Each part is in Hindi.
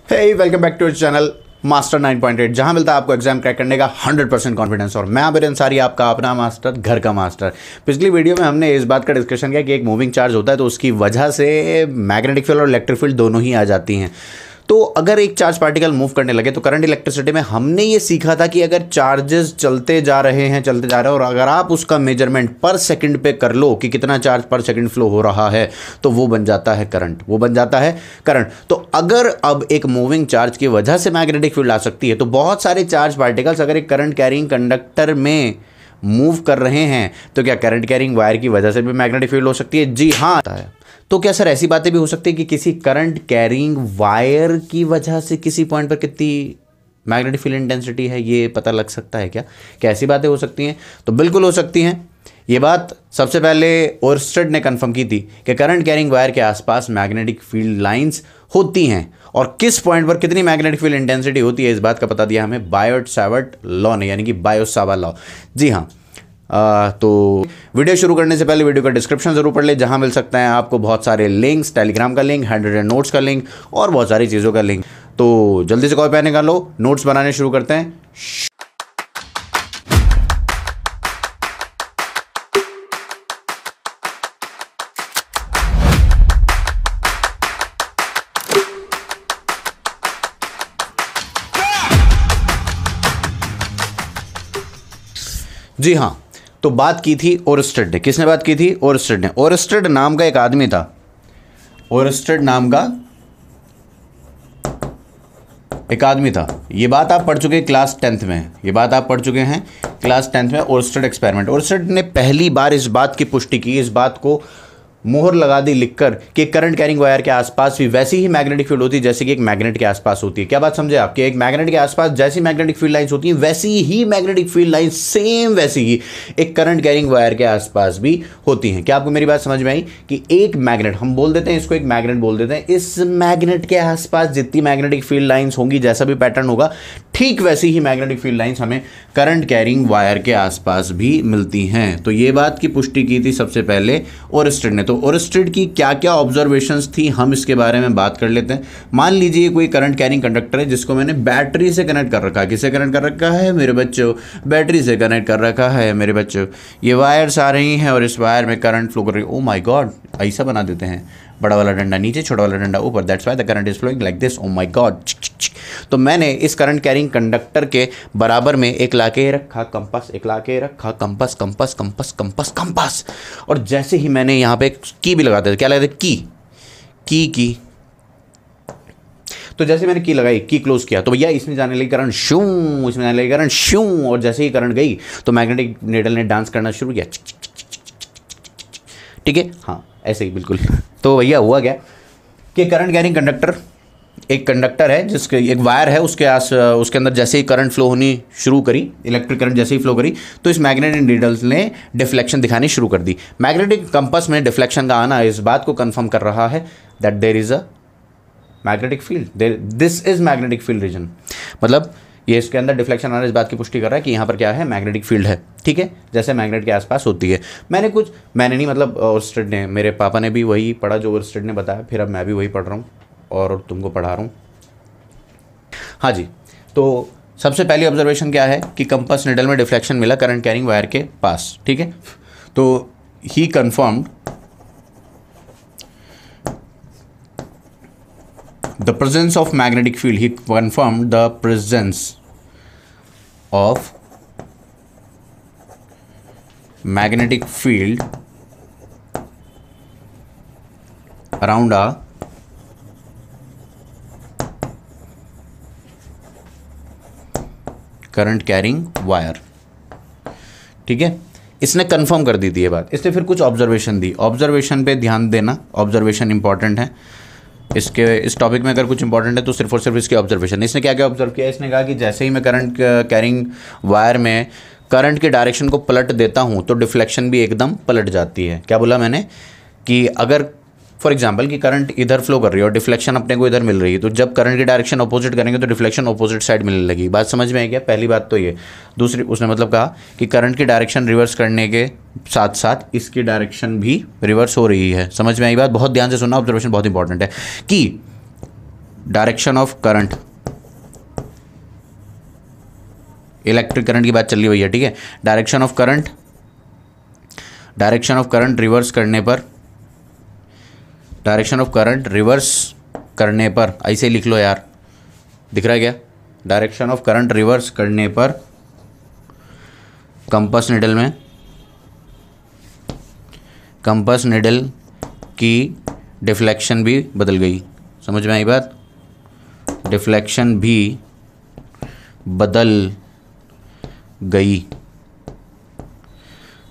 Hey welcome back to channel master 9.8 जहां मिलता है आपको एग्जाम क्रैक करने का 100% कॉन्फिडेंस। और मैं आबिर अंसारी, आपका अपना मास्टर, घर का मास्टर। पिछली वीडियो में हमने इस बात का डिस्कशन किया कि एक मूविंग चार्ज होता है तो उसकी वजह से मैग्नेटिक फील्ड और इलेक्ट्रिक फील्ड दोनों ही आ जाती हैं। तो अगर एक चार्ज पार्टिकल मूव करने लगे तो करंट इलेक्ट्रिसिटी में हमने ये सीखा था कि अगर चार्जेस चलते जा रहे हैं और अगर आप उसका मेजरमेंट पर सेकंड पे कर लो कि कितना चार्ज पर सेकंड फ्लो हो रहा है तो वो बन जाता है करंट। तो अगर अब एक मूविंग चार्ज की वजह से मैग्नेटिक फील्ड आ सकती है तो बहुत सारे चार्ज पार्टिकल्स अगर एक करंट कैरिंग कंडक्टर में मूव कर रहे हैं तो क्या करंट कैरिंग वायर की वजह से भी मैग्नेटिक फील्ड हो सकती है? जी हाँ। तो क्या सर ऐसी बातें भी हो सकती है कि किसी करंट कैरिंग वायर की वजह से किसी पॉइंट पर कितनी मैग्नेटिक फील्ड इंटेंसिटी है ये पता लग सकता है? क्या ऐसी बातें हो सकती हैं? तो बिल्कुल हो सकती हैं। ये बात सबसे पहले ओरस्टेड ने कंफर्म की थी कि करंट कैरिंग वायर के आसपास मैग्नेटिक फील्ड लाइंस होती हैं और किस पॉइंट पर कितनी मैग्नेटिक फील्ड इंटेंसिटी होती है इस बात का पता दिया हमें बायोट-सावर्ट लॉ ने, यानी कि बायो-सावर्ट लॉ। जी हाँ। तो वीडियो शुरू करने से पहले वीडियो का डिस्क्रिप्शन जरूर पढ़ ले, जहां मिल सकता है आपको बहुत सारे लिंक्स, टेलीग्राम का लिंक, हैंड रिटन नोट्स का लिंक और बहुत सारी चीज़ों का लिंक। तो जल्दी से कॉपी पेन निकाल लो, नोट्स बनाने शुरू करते हैं। जी हाँ, तो बात की थी ओरस्टेड ने। किसने बात की थी? ओरस्टेड ने। ओरस्टेड नाम का एक आदमी था, ओरस्टेड नाम का एक आदमी था। ये बात आप पढ़ चुके हैं क्लास 10th में, ओरस्टेड एक्सपेरिमेंट। ओरस्टेड ने पहली बार इस बात की पुष्टि की, इस बात को मोहर लगा दी लिखकर कि करंट कैरिंग वायर के आसपास भी वैसी ही मैग्नेटिक फील्ड होती है जैसे कि एक मैग्नेट के आसपास होती है। क्या बात समझे आप? कि एक मैग्नेट के आसपास जैसी मैग्नेटिक फील्ड लाइंस होती हैं वैसी ही मैग्नेटिक फील्ड लाइंस सेम वैसी ही एक करंट कैरिंग वायर के आसपास भी होती हैं। क्या आपको मेरी बात समझ में आई? कि एक मैग्नेट, हम बोल देते हैं इसको, एक मैग्नेट बोल देते हैं, इस मैग्नेट के आसपास जितनी मैग्नेटिक फील्ड लाइंस होंगी, जैसा भी पैटर्न होगा, ठीक वैसी ही मैग्नेटिक फील्ड लाइंस हमें करंट कैरिंग वायर के आसपास भी मिलती हैं। तो ये बात की पुष्टि की थी सबसे पहले ओरस्टेड ने। तो ओरस्टेड की क्या क्या ऑब्जर्वेशंस थी हम इसके बारे में बात कर लेते हैं। मान लीजिए कोई करंट कैरिंग कंडक्टर है जिसको मैंने बैटरी से कनेक्ट कर रखा है। किससे कनेक्ट कर रखा है मेरे बच्चों? बैटरी से कनेक्ट कर रखा है मेरे बच्चों। ये वायर्स आ रही हैं और इस वायर में करंट फ्लो कर रही है। ओ माय गॉड, ऐसा बना देते हैं, बड़ा वाला डंडा नीचे, छोटा वाला डंडा ऊपर, that's why the current is flowing like this. Oh my God. तो मैंने इस करंट कैरिंग कंडक्टर के बराबर में एक लाके रखा कंपास, कंपास। और जैसे ही मैंने यहाँ पे की भी लगा दिया, क्या लगा दिया? की। तो जैसे मैंने की लगाई, की क्लोज किया, तो भैया इसमें जाने लगी करंट शूं, इसमें जाने लगी करंट शूं। और जैसे ही करंट गई तो मैग्नेटिक नीडल ने डांस करना शुरू किया। ठीक है, हाँ ऐसे ही बिल्कुल। तो भैया हुआ क्या कि करंट कैरिंग कंडक्टर एक कंडक्टर है, जिसके एक वायर है, उसके अंदर जैसे ही करंट फ्लो होनी शुरू करी, इलेक्ट्रिक करंट जैसे ही फ्लो करी, तो इस मैग्नेटिक नीडल्स ने डिफ्लेक्शन दिखानी शुरू कर दी। मैग्नेटिक कंपास में डिफ्लेक्शन का आना इस बात को कंफर्म कर रहा है that there is a magnetic field, this is magnetic field region. मतलब ये इसके अंदर डिफ्लेक्शन आना इस बात की पुष्टि कर रहा है कि यहाँ पर क्या है, मैग्नेटिक फील्ड है। ठीक है, जैसे मैग्नेट के आसपास होती है। मैंने नहीं, मतलब ओरस्टेड ने, मेरे पापा ने भी वही पढ़ा जो ओरस्टेड ने बताया, फिर अब मैं भी वही पढ़ रहा हूँ और तुमको पढ़ा रहा हूँ। हाँ जी, तो सबसे पहली ऑब्जर्वेशन क्या है कि कंपास निडल में डिफ्लेक्शन मिला करंट कैरिंग वायर के पास। ठीक है, तो ही confirmed the presence of magnetic field. He confirmed the presence of magnetic field around a current carrying wire. ठीक है, इसने कंफर्म कर दी थी ये बात। इसने फिर कुछ ऑब्जर्वेशन दी। ऑब्जर्वेशन पे ध्यान देना, ऑब्जर्वेशन इंपॉर्टेंट है। इस टॉपिक में अगर कुछ इंपॉर्टेंट है तो सिर्फ और सिर्फ इसकी ऑब्जर्वेशन। इसने क्या क्या ऑब्जर्व किया? इसने कहा कि जैसे ही मैं करंट कैरिंग वायर में करंट के डायरेक्शन को पलट देता हूं तो डिफ्लेक्शन भी एकदम पलट जाती है। क्या बोला मैंने? कि अगर फॉर एग्जांपल कि करंट इधर फ्लो कर रही है और डिफ्लेक्शन अपने को इधर मिल रही है, तो जब करंट की डायरेक्शन अपोजिट करेंगे तो डिफ्लेक्शन अपोजिट साइड मिलने लगी। बात समझ में आई क्या? पहली बात तो ये। दूसरी, उसने मतलब कहा कि करंट की डायरेक्शन रिवर्स करने के साथ साथ इसकी डायरेक्शन भी रिवर्स हो रही है। समझ में आई बात? बहुत ध्यान से सुनना, ऑब्जर्वेशन बहुत इंपॉर्टेंट है। कि direction of current, electric current की बात चल रही है भैया, ठीक है। Direction of current, direction of current reverse करने पर, डायरेक्शन ऑफ करंट रिवर्स करने पर, ऐसे लिख लो यार, दिख रहा है क्या? डायरेक्शन ऑफ करंट रिवर्स करने पर कंपास निडल में, कंपास निडल की डिफ्लेक्शन भी बदल गई। समझ में आई बात? डिफ्लेक्शन भी बदल गई।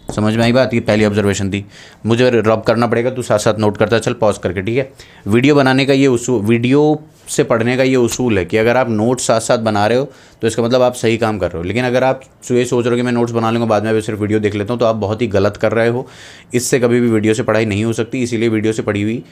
समझ में आई बात? ये पहली ऑब्जर्वेशन थी। मुझे रब करना पड़ेगा, तू साथ साथ नोट करता चल, पॉज करके, ठीक है। वीडियो बनाने का ये उसूल, वीडियो से पढ़ने का ये उसूल है कि अगर आप नोट्स साथ साथ बना रहे हो तो इसका मतलब आप सही काम कर रहे हो। लेकिन अगर आप ये सोच रहे हो कि मैं नोट्स बना लूँगा बाद में अभी सिर्फ वीडियो देख लेता हूँ, तो आप बहुत ही गलत कर रहे हो। इससे कभी भी वीडियो से पढ़ाई नहीं हो सकती, इसीलिए वीडियो से पढ़ी हुई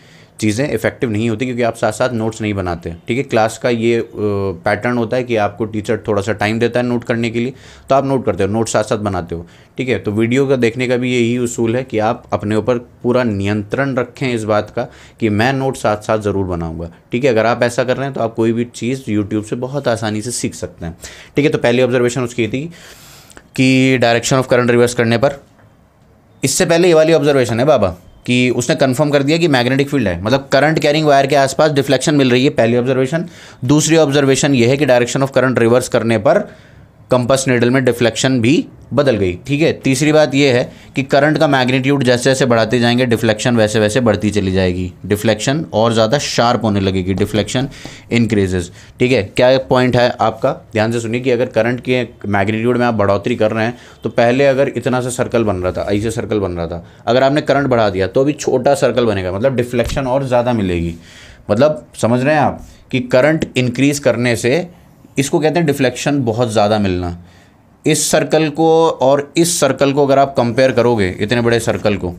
चीज़ें इफेक्टिव नहीं होती, क्योंकि आप साथ साथ नोट्स नहीं बनाते, ठीक है। क्लास का ये पैटर्न होता है कि आपको टीचर थोड़ा सा टाइम देता है नोट करने के लिए, तो आप नोट करते हो, नोट साथ साथ बनाते हो, ठीक है। तो वीडियो का देखने का भी यही उसूल है कि आप अपने ऊपर पूरा नियंत्रण रखें इस बात का कि मैं नोट साथ साथ ज़रूर बनाऊंगा, ठीक है। अगर आप ऐसा कर रहे हैं तो आप कोई भी चीज़ यूट्यूब से बहुत आसानी से सीख सकते हैं, ठीक है। तो पहली ऑब्जर्वेशन उसकी थी कि डायरेक्शन ऑफ करंट रिवर्स करने पर। इससे पहले ये वाली ऑब्जर्वेशन है बाबा कि उसने कंफर्म कर दिया कि मैग्नेटिक फील्ड है, मतलब करंट कैरिंग वायर के आसपास डिफ्लेक्शन मिल रही है, पहली ऑब्जर्वेशन। दूसरी ऑब्जर्वेशन ये है कि डायरेक्शन ऑफ करंट रिवर्स करने पर कंपास निडल में डिफ्लेक्शन भी बदल गई, ठीक है। तीसरी बात यह है कि करंट का मैग्नीट्यूड जैसे जैसे बढ़ाते जाएंगे डिफ्लेक्शन वैसे वैसे बढ़ती चली जाएगी, डिफ्लेक्शन और ज़्यादा शार्प होने लगेगी, डिफ्लेक्शन इंक्रीजेज, ठीक है। क्या पॉइंट है आपका? ध्यान से सुनिए कि अगर करंट के मैग्नीट्यूड में आप बढ़ोतरी कर रहे हैं तो पहले अगर इतना सा सर्कल बन रहा था, ऐसे सर्कल बन रहा था, अगर आपने करंट बढ़ा दिया तो अभी छोटा सर्कल बनेगा, मतलब डिफ्लेक्शन और ज़्यादा मिलेगी। मतलब समझ रहे हैं आप कि करंट इंक्रीज करने से, इसको कहते हैं डिफ्लेक्शन बहुत ज़्यादा मिलना। इस सर्कल को और इस सर्कल को अगर आप कंपेयर करोगे, इतने बड़े सर्कल को,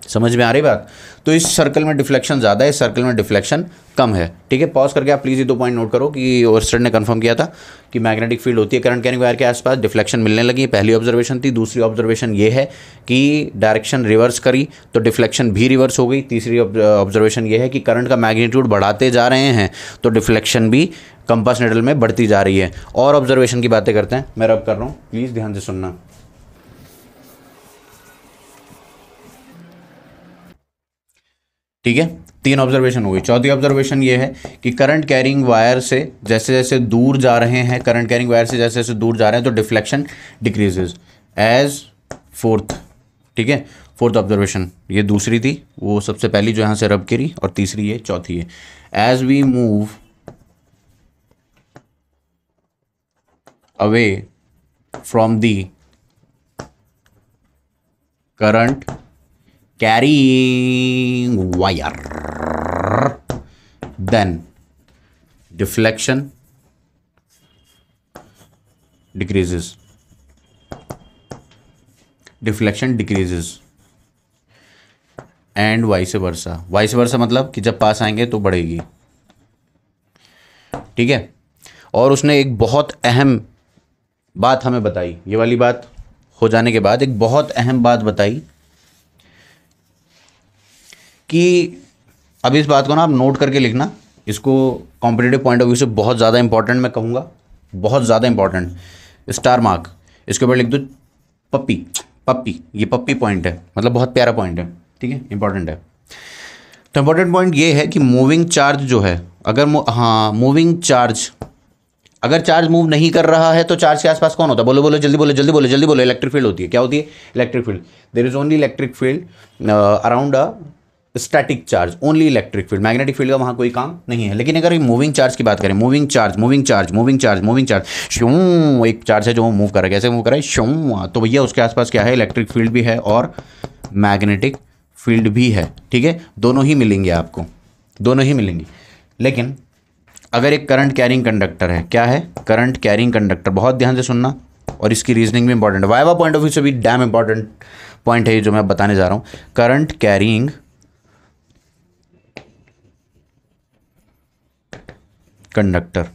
समझ में आ रही बात? तो इस सर्कल में डिफ्लेक्शन ज़्यादा है, इस सर्कल में डिफ्लेक्शन कम है, ठीक है। पॉज करके आप प्लीज़ ये 2 पॉइंट नोट करो कि ओरस्टेड ने कंफर्म किया था कि मैग्नेटिक फील्ड होती है करंट कैरिंग वायर के आसपास, डिफ्लेक्शन मिलने लगी, पहली ऑब्जर्वेशन थी। दूसरी ऑब्जर्वेशन ये है कि डायरेक्शन रिवर्स करी तो डिफ्लेक्शन भी रिवर्स हो गई। तीसरी ऑब्जर्वेशन ये है कि करंट का मैग्नीट्यूड बढ़ाते जा रहे हैं तो डिफ्लेक्शन भी कंपास निडल में बढ़ती जा रही है। और ऑब्जर्वेशन की बातें करते हैं, मैं रब कर रहा हूँ, प्लीज़ ध्यान से सुनना, ठीक है। 3 ऑब्जर्वेशन हो गई। चौथी ऑब्जर्वेशन ये है कि करंट कैरिंग वायर से जैसे जैसे दूर जा रहे हैं, करंट कैरिंग वायर से जैसे जैसे दूर जा रहे हैं तो डिफ्लेक्शन डिक्रीजेज एज फोर्थ, ठीक है। फोर्थ ऑब्जर्वेशन ये दूसरी थी, वो सबसे पहली जो यहाँ से रब करी, और तीसरी ये चौथी है। As we move away from the current carrying wire, then deflection decreases, deflection decreases and vice versa। vice versa मतलब कि जब पास आएंगे तो बढ़ेगी, ठीक है। और उसने एक बहुत अहम बात हमें बताई, ये वाली बात हो जाने के बाद एक बहुत अहम बात बताई कि अब इस बात को ना आप नोट करके लिखना, इसको कॉम्पिटिटिव पॉइंट ऑफ व्यू से बहुत ज़्यादा इंपॉर्टेंट मैं कहूँगा, बहुत ज़्यादा इंपॉर्टेंट, स्टार मार्क इसके ऊपर लिख दो, पप्पी पप्पी, ये पप्पी पॉइंट है, मतलब बहुत प्यारा पॉइंट है, ठीक है, इंपॉर्टेंट है। तो इंपॉर्टेंट पॉइंट ये है कि मूविंग चार्ज जो है, अगर मूविंग चार्ज, अगर चार्ज मूव नहीं कर रहा है तो चार्ज के आसपास कौन होता है? बोलो बोलो जल्दी बोलो जल्दी बोलो जल्दी बोलो। इलेक्ट्रिक फील्ड होती है। क्या होती है? Electric field. There is only electric field around a static charge, only electric field. Magnetic field का वहाँ कोई काम नहीं है। लेकिन अगर मूविंग चार्ज की बात करें, moving charge moving charge moving charge moving charge, शूं, एक चार्ज है जो मूव कर रहा है, कैसे मूव कर रहा है? शूं, तो भैया उसके आसपास क्या है? इलेक्ट्रिक फील्ड भी है और मैग्नेटिक फील्ड भी है, ठीक है। दोनों ही मिलेंगे आपको, दोनों ही मिलेंगी। लेकिन अगर एक करंट कैरिंग कंडक्टर है, क्या है? करंट कैरिंग कंडक्टर, बहुत ध्यान से सुनना, और इसकी रीजनिंग भी इंपॉर्टेंट है, वाइवा पॉइंट ऑफ व्यू से भी डैम इंपॉर्टेंट पॉइंट है ये जो मैं बताने जा रहा हूँ। Current carrying conductor,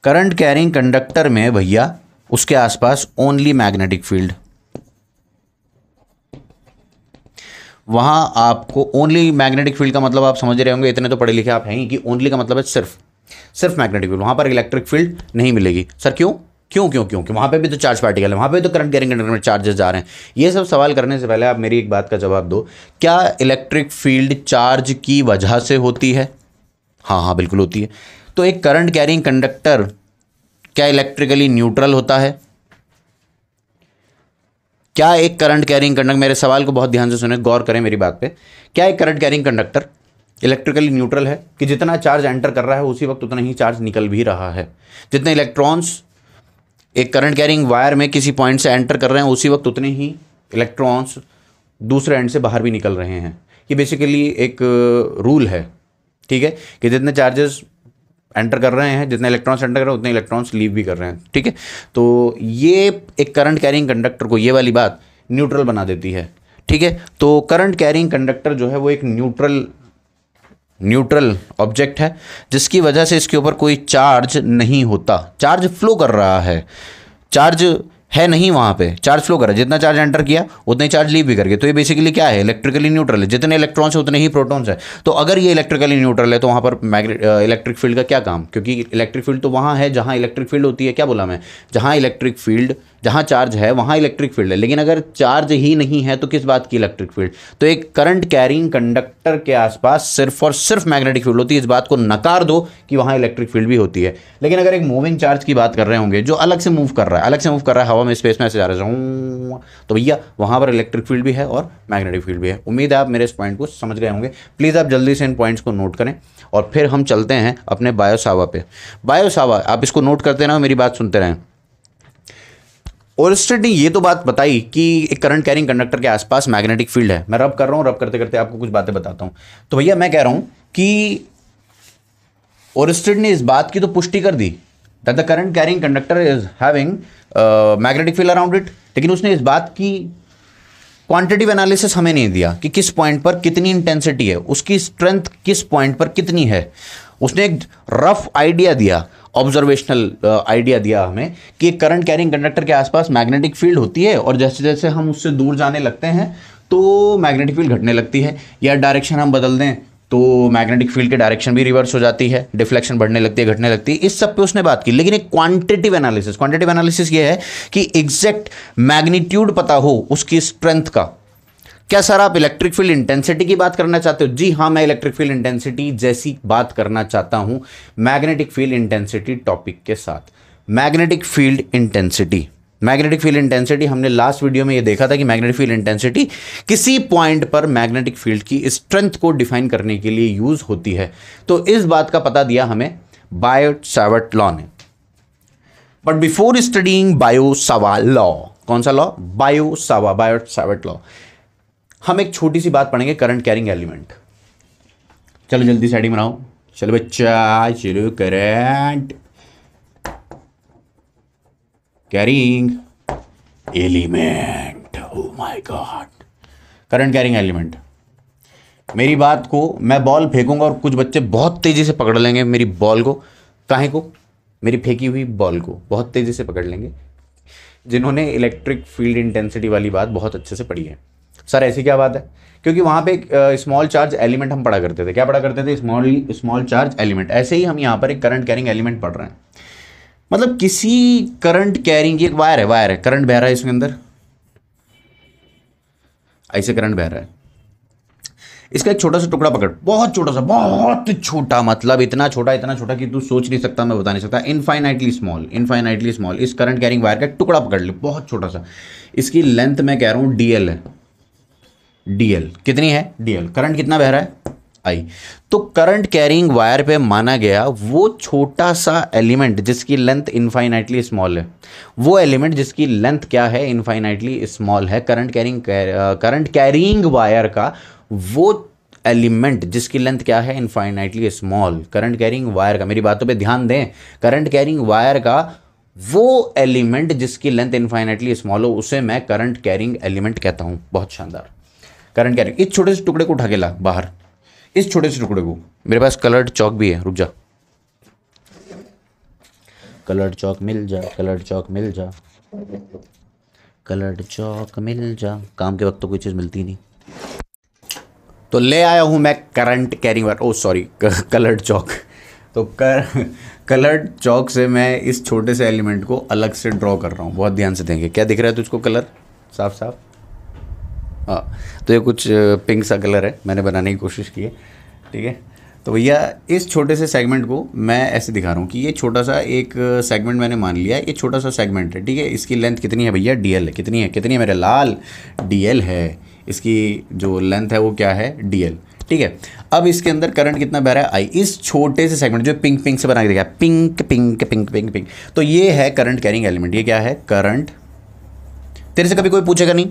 current carrying conductor में भैया उसके आसपास ओनली मैग्नेटिक फील्ड, वहाँ आपको ओनली मैग्नेटिक फील्ड का मतलब आप समझ रहे होंगे, इतने तो पढ़े लिखे आप हैं ही, कि ओनली का मतलब है सिर्फ मैग्नेटिक फील्ड, वहाँ पर इलेक्ट्रिक फील्ड नहीं मिलेगी। सर क्यों क्यों क्यों क्यों कि वहाँ पे भी तो चार्ज पार्टिकल है, वहाँ पे तो करंट कैरिंग कंडक्टर में चार्जेस जा रहे हैं। ये सब सवाल करने से पहले आप मेरी एक बात का जवाब दो, क्या इलेक्ट्रिक फील्ड चार्ज की वजह से होती है? हाँ हाँ बिल्कुल होती है। तो एक करंट कैरिंग कंडक्टर क्या इलेक्ट्रिकली न्यूट्रल होता है? क्या एक करंट कैरिंग कंडक्टर, मेरे सवाल को बहुत ध्यान से सुने, गौर करें मेरी बात पे, क्या एक current carrying conductor electrically neutral है कि जितना चार्ज एंटर कर रहा है उसी वक्त उतना ही चार्ज निकल भी रहा है? जितने इलेक्ट्रॉन्स एक करंट कैरिंग वायर में किसी पॉइंट से एंटर कर रहे हैं उसी वक्त उतने ही इलेक्ट्रॉन्स दूसरे एंड से बाहर भी निकल रहे हैं। ये बेसिकली एक रूल है, ठीक है, कि जितने चार्जेस एंटर कर रहे हैं, जितने इलेक्ट्रॉन्स एंटर कर रहे हैं उतने इलेक्ट्रॉन्स लीव भी कर रहे हैं, ठीक है। तो ये एक करंट कैरिंग कंडक्टर को, ये वाली बात न्यूट्रल बना देती है, ठीक है। तो करंट कैरिंग कंडक्टर जो है वो एक न्यूट्रल ऑब्जेक्ट है, जिसकी वजह से इसके ऊपर कोई चार्ज नहीं होता। चार्ज फ्लो कर रहा है, चार्ज है नहीं, वहाँ पे चार्ज फ्लो कर रहा है, जितना चार्ज एंटर किया उतना ही चार्ज लीव भी करके। तो ये बेसिकली क्या है? इलेक्ट्रिकली न्यूट्रल है, जितने इलेक्ट्रॉन्स है उतने ही प्रोटॉन्स है। तो अगर ये इलेक्ट्रिकली न्यूट्रल है तो वहाँ पर इलेक्ट्रिक फील्ड का क्या काम? क्योंकि इलेक्ट्रिक फील्ड तो वहाँ है जहाँ इलेक्ट्रिक फील्ड होती है। क्या बोला मैं? जहाँ इलेक्ट्रिक फील्ड, जहाँ चार्ज है वहाँ इलेक्ट्रिक फील्ड है। लेकिन अगर चार्ज ही नहीं है तो किस बात की इलेक्ट्रिक फील्ड? तो एक करंट कैरिंग कंडक्टर के आसपास सिर्फ और सिर्फ मैग्नेटिक फील्ड होती है। इस बात को नकार दो कि वहाँ इलेक्ट्रिक फील्ड भी होती है। लेकिन अगर एक मूविंग चार्ज की बात कर रहे होंगे जो अलग से मूव कर रहा है, हवा में, स्पेस में ऐसे जा रहा है, तो भैया वहाँ पर इलेक्ट्रिक फील्ड भी है और मैग्नेटिक फील्ड भी है। उम्मीद है आप मेरे इस पॉइंट को समझ गए होंगे। प्लीज़ आप जल्दी से इन पॉइंट्स को नोट करें और फिर हम चलते हैं अपने बायोसावा पे। बायोसावा, आप इसको नोट करते रहें, मेरी बात सुनते रहें। ओरस्टेड ने ये तो बात बताई कि एक करंट कैरिंग कंडक्टर के आसपास मैग्नेटिक फील्ड है। मैं रब कर रहा हूँ, रब करते करते आपको कुछ बातें बताता हूँ। तो भैया मैं कह रहा हूँ कि ओरस्टेड ने इस बात की तो पुष्टि कर दी that the current carrying conductor is having magnetic field around it, लेकिन उसने इस बात की क्वांटिटिव एनालिसिस हमें नहीं दिया कि किस पॉइंट पर कितनी इंटेंसिटी है, उसकी स्ट्रेंथ किस पॉइंट पर कितनी है। उसने एक रफ आइडिया दिया, ऑब्जर्वेशनल आइडिया दिया हमें कि एक करंट कैरिंग कंडक्टर के आसपास मैग्नेटिक फील्ड होती है और जैसे जैसे हम उससे दूर जाने लगते हैं तो मैग्नेटिक फील्ड घटने लगती है, या डायरेक्शन हम बदल दें तो मैग्नेटिक फील्ड की डायरेक्शन भी रिवर्स हो जाती है, डिफ्लेक्शन बढ़ने लगती है, घटने लगती है। इस सब पे उसने बात की। लेकिन एक क्वांटिटिव एनालिसिस ये है कि एग्जैक्ट मैग्नीट्यूड पता हो उसकी स्ट्रेंथ का। क्या सर आप इलेक्ट्रिक फील्ड इंटेंसिटी की बात करना चाहते हो? जी हाँ, मैं इलेक्ट्रिक फील्ड इंटेंसिटी जैसी बात करना चाहता हूं मैग्नेटिक फील्ड इंटेंसिटी टॉपिक के साथ। मैग्नेटिक फील्ड इंटेंसिटी हमने लास्ट वीडियो में ये देखा था कि मैग्नेटिक फील्ड इंटेंसिटी किसी पॉइंट पर मैग्नेटिक फील्ड की स्ट्रेंथ को डिफाइन करने के लिए यूज होती है। तो इस बात का पता दिया हमें बायो-सावर्ट लॉ ने। But before studying Biot-Savart law, कौन सा लॉ? बायो-सावर्ट लॉ, हम एक छोटी सी बात पढ़ेंगे, करंट कैरिंग एलिमेंट। चलो जल्दी से हेडिंग बनाओ, चलो बच्चा चलो। Current carrying element, oh my God, current carrying element. मेरी बात को मैं बॉल फेंकूंगा और कुछ बच्चे बहुत तेजी से पकड़ लेंगे मेरी बॉल को। काहे को? मेरी फेंकी हुई बॉल को बहुत तेजी से पकड़ लेंगे जिन्होंने इलेक्ट्रिक फील्ड इंटेंसिटी वाली बात बहुत अच्छे से पढ़ी है। सर ऐसी क्या बात है? क्योंकि वहाँ पे एक स्मॉल चार्ज एलिमेंट हम पढ़ा करते थे। क्या पढ़ा करते थे? Small charge element. ऐसे ही हम यहाँ पर एक करंट कैरिंग एलिमेंट पढ़ रहे हैं। मतलब किसी करंट कैरिंग की एक वायर है, करंट बह रहा है इसके अंदर, ऐसे करंट बह रहा है। इसका एक छोटा सा टुकड़ा पकड़, बहुत छोटा, मतलब इतना छोटा कि तू सोच नहीं सकता, मैं बता नहीं सकता। इनफाइनाइटली स्मॉल इस करंट कैरिंग वायर का टुकड़ा पकड़ ले, बहुत छोटा सा। इसकी लेंथ मैं कह रहा हूं DL है। DL कितनी है? DL करंट कितना बह रहा है? I। तो करंट कैरिंग वायर पे माना गया वो छोटा सा एलिमेंट जिसकी लेंथ इनफाइनाइटली स्मॉल है, वो एलिमेंट जिसकी लेंथ क्या है? इनफाइनाइटली स्मॉल है। करंट कैरिंग वायर का वो एलिमेंट जिसकी लेंथ क्या है? Infinitely small. Current carrying wire का, मेरी बातों पे ध्यान दें, करंट कैरिंग वायर का वो एलिमेंट जिसकी लेंथ इनफाइनाइटली स्मॉल हो उसे मैं करंट कैरिंग एलिमेंट कहता हूं। बहुत शानदार। करंट कैरिंग, इस छोटे से टुकड़े को उठा के ला बाहर, इस छोटे से टुकड़े को। मेरे पास कलर्ड चौक भी है, रुक जा। कलर्ड चौक मिल जा, कलर्ड चौक मिल जा, कलर्ड चौक मिल जा। काम के वक्त तो कोई चीज़ मिलती नहीं। तो ले आया हूँ मैं करंट कैरिंग वायर, ओ सॉरी कलर्ड चौक। तो कलर्ड चौक से मैं इस छोटे से एलिमेंट को अलग से ड्रॉ कर रहा हूँ। बहुत ध्यान से देंगे, क्या दिख रहा है तुझको कलर साफ साफ? हाँ, तो ये कुछ पिंक सा कलर है, मैंने बनाने की कोशिश की है, ठीक है। तो भैया इस छोटे से सेगमेंट को मैं ऐसे दिखा रहा हूँ कि ये छोटा सा एक सेगमेंट मैंने मान लिया है, ये छोटा सा सेगमेंट है, ठीक है। इसकी लेंथ कितनी है भैया? DL है। कितनी है? कितनी है मेरे लाल? DL है। इसकी जो लेंथ है वो क्या है? DL, ठीक है। अब इसके अंदर करंट कितना बह रहा है? I। इस छोटे से सेगमेंट जो पिंक पिंक से बना के दिखा, pink pink pink pink pink, तो ये है करंट कैरिंग एलिमेंट। ये क्या है? करंट। तेरे से कभी कोई पूछेगा नहीं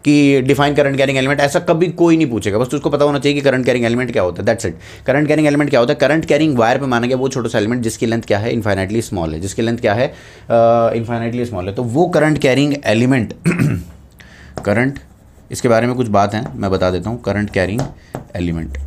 कि डिफाइन करंट कैरिंग एलिमेंट, ऐसा कभी कोई नहीं पूछेगा, बस तुझको पता होना चाहिए कि करंट कैरिंग एलिमेंट क्या होता है, that's it. Current carrying element क्या होता है? करंट कैरिंग वायर पे माना गया वो छोटा सा एलिमेंट जिसकी लेंथ क्या है? इनफाइनाइटली स्मॉल है। जिसकी लेंथ क्या है? इनफाइनाइटली स्मॉल है। तो वो करंट कैरिंग एलिमेंट करंट, इसके बारे में कुछ बात है मैं बता देता हूँ। करंट कैरिंग एलिमेंट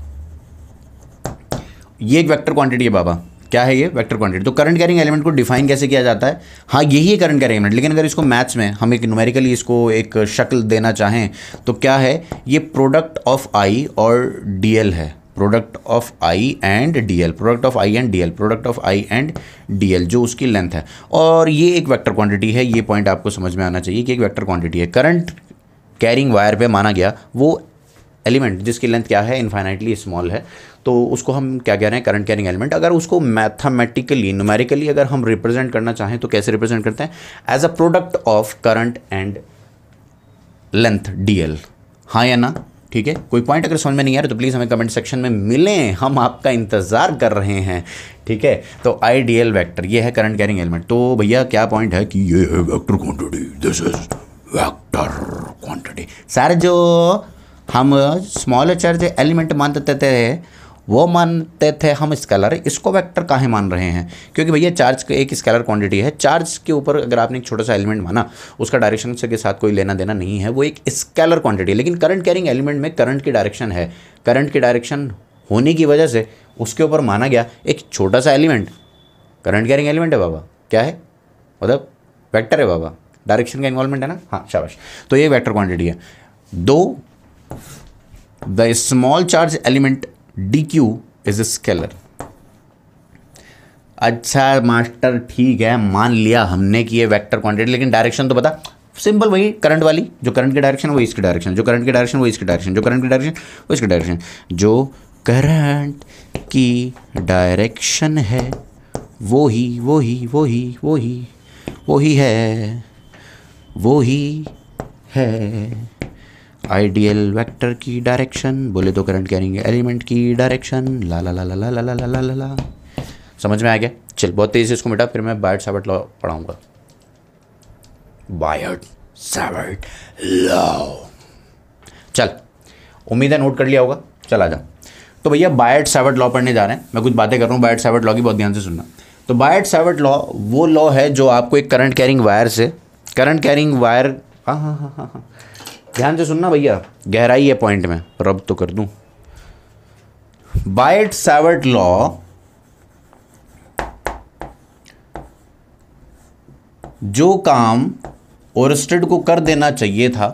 ये एक वेक्टर क्वांटिटी है बाबा। क्या है ये? Vector quantity. तो करंट कैरिंग एलिमेंट को डिफाइन कैसे किया जाता है? हाँ, यही है करंट कैरिंग एलिमेंट। लेकिन अगर इसको मैथ्स में हम एक न्यूमेरिकली इसको एक शक्ल देना चाहें तो क्या है? ये प्रोडक्ट ऑफ आई और DL है। Product of I and DL, product of I and DL, product of I and DL, जो उसकी लेंथ है। और ये एक वेक्टर क्वांटिटी है। ये पॉइंट आपको समझ में आना चाहिए कि एक वेक्टर क्वांटिटी है। करंट कैरिंग वायर पे माना गया वो एलिमेंट जिसकी लेंथ क्या है? इनफाइनाइटली स्मॉल है, तो उसको हम क्या कह रहे हैं? Current carrying element. अगर उसको मैथमेटिकली न्यूमेरिकली अगर हम रिप्रेजेंट करना चाहें तो कैसे रिप्रेजेंट करते हैं? As a product of current and length DL। हाँ या ना? ठीक है। कोई पॉइंट अगर समझ में नहीं आ रहा तो प्लीज़ हमें कमेंट सेक्शन में मिलें, हम आपका इंतजार कर रहे हैं, ठीक है। तो IDL वेक्टर ये है करंट कैरिंग एलिमेंट। तो भैया क्या पॉइंट है कि ये है vector quantity, this is vector quantity. Sir जो हम स्मॉल चार्ज एलिमेंट मानते थे वो मानते थे हम स्केलर, इसको वेक्टर काहे मान रहे हैं? क्योंकि भैया चार्ज एक स्केलर क्वांटिटी है। चार्ज के ऊपर अगर आपने एक छोटा सा एलिमेंट माना, उसका डायरेक्शन से के साथ कोई लेना देना नहीं है, वो एक स्केलर क्वांटिटी है। लेकिन करंट कैरिंग एलिमेंट में करंट की डायरेक्शन है। करंट की डायरेक्शन होने की वजह से उसके ऊपर माना गया एक छोटा सा एलिमेंट करंट कैरिंग एलिमेंट है बाबा। क्या है? मतलब वेक्टर है बाबा, डायरेक्शन का इन्वॉल्वमेंट है ना। हाँ शाबाश। तो ये वेक्टर क्वांटिटी है। दो the small charge element DQ is scalar. अच्छा मास्टर ठीक है, मान लिया हमने कि ये वेक्टर क्वांटिटी, लेकिन डायरेक्शन तो बता। सिंपल वही करंट वाली, जो करंट की डायरेक्शन वो इसकी डायरेक्शन, जो करंट की डायरेक्शन वो इसकी डायरेक्शन, जो करंट की डायरेक्शन वो इसकी डायरेक्शन, जो करंट की डायरेक्शन है वो ही है आइडियल वेक्टर की डायरेक्शन। बोले तो करंट कैरिंग एलिमेंट की डायरेक्शन। ला ला ला ला ला ला ला ला ला ला। समझ में आ गया? चल बहुत तेज़ी से इसको मिटा, फिर मैं बायट-सावर्ट लॉ पढ़ाऊंगा। बायट-सावर्ट लॉ। चल, उम्मीद है नोट कर लिया होगा। चल आ जा। तो भैया बायट-सावर्ट लॉ पढ़ने जा रहे हैं। मैं कुछ बातें कर रहा हूँ बायट-सावर्ट लॉ की, बहुत ध्यान से सुनना। तो बायट-सावर्ट लॉ वो लॉ है जो आपको एक करंट कैरिंग वायर से, करंट कैरिंग वायर, हाँ ध्यान से सुनना भैया, गहराई है पॉइंट में, रब तो कर दूं। बायट-सावर्ट लॉ जो काम ओरस्टेड को कर देना चाहिए था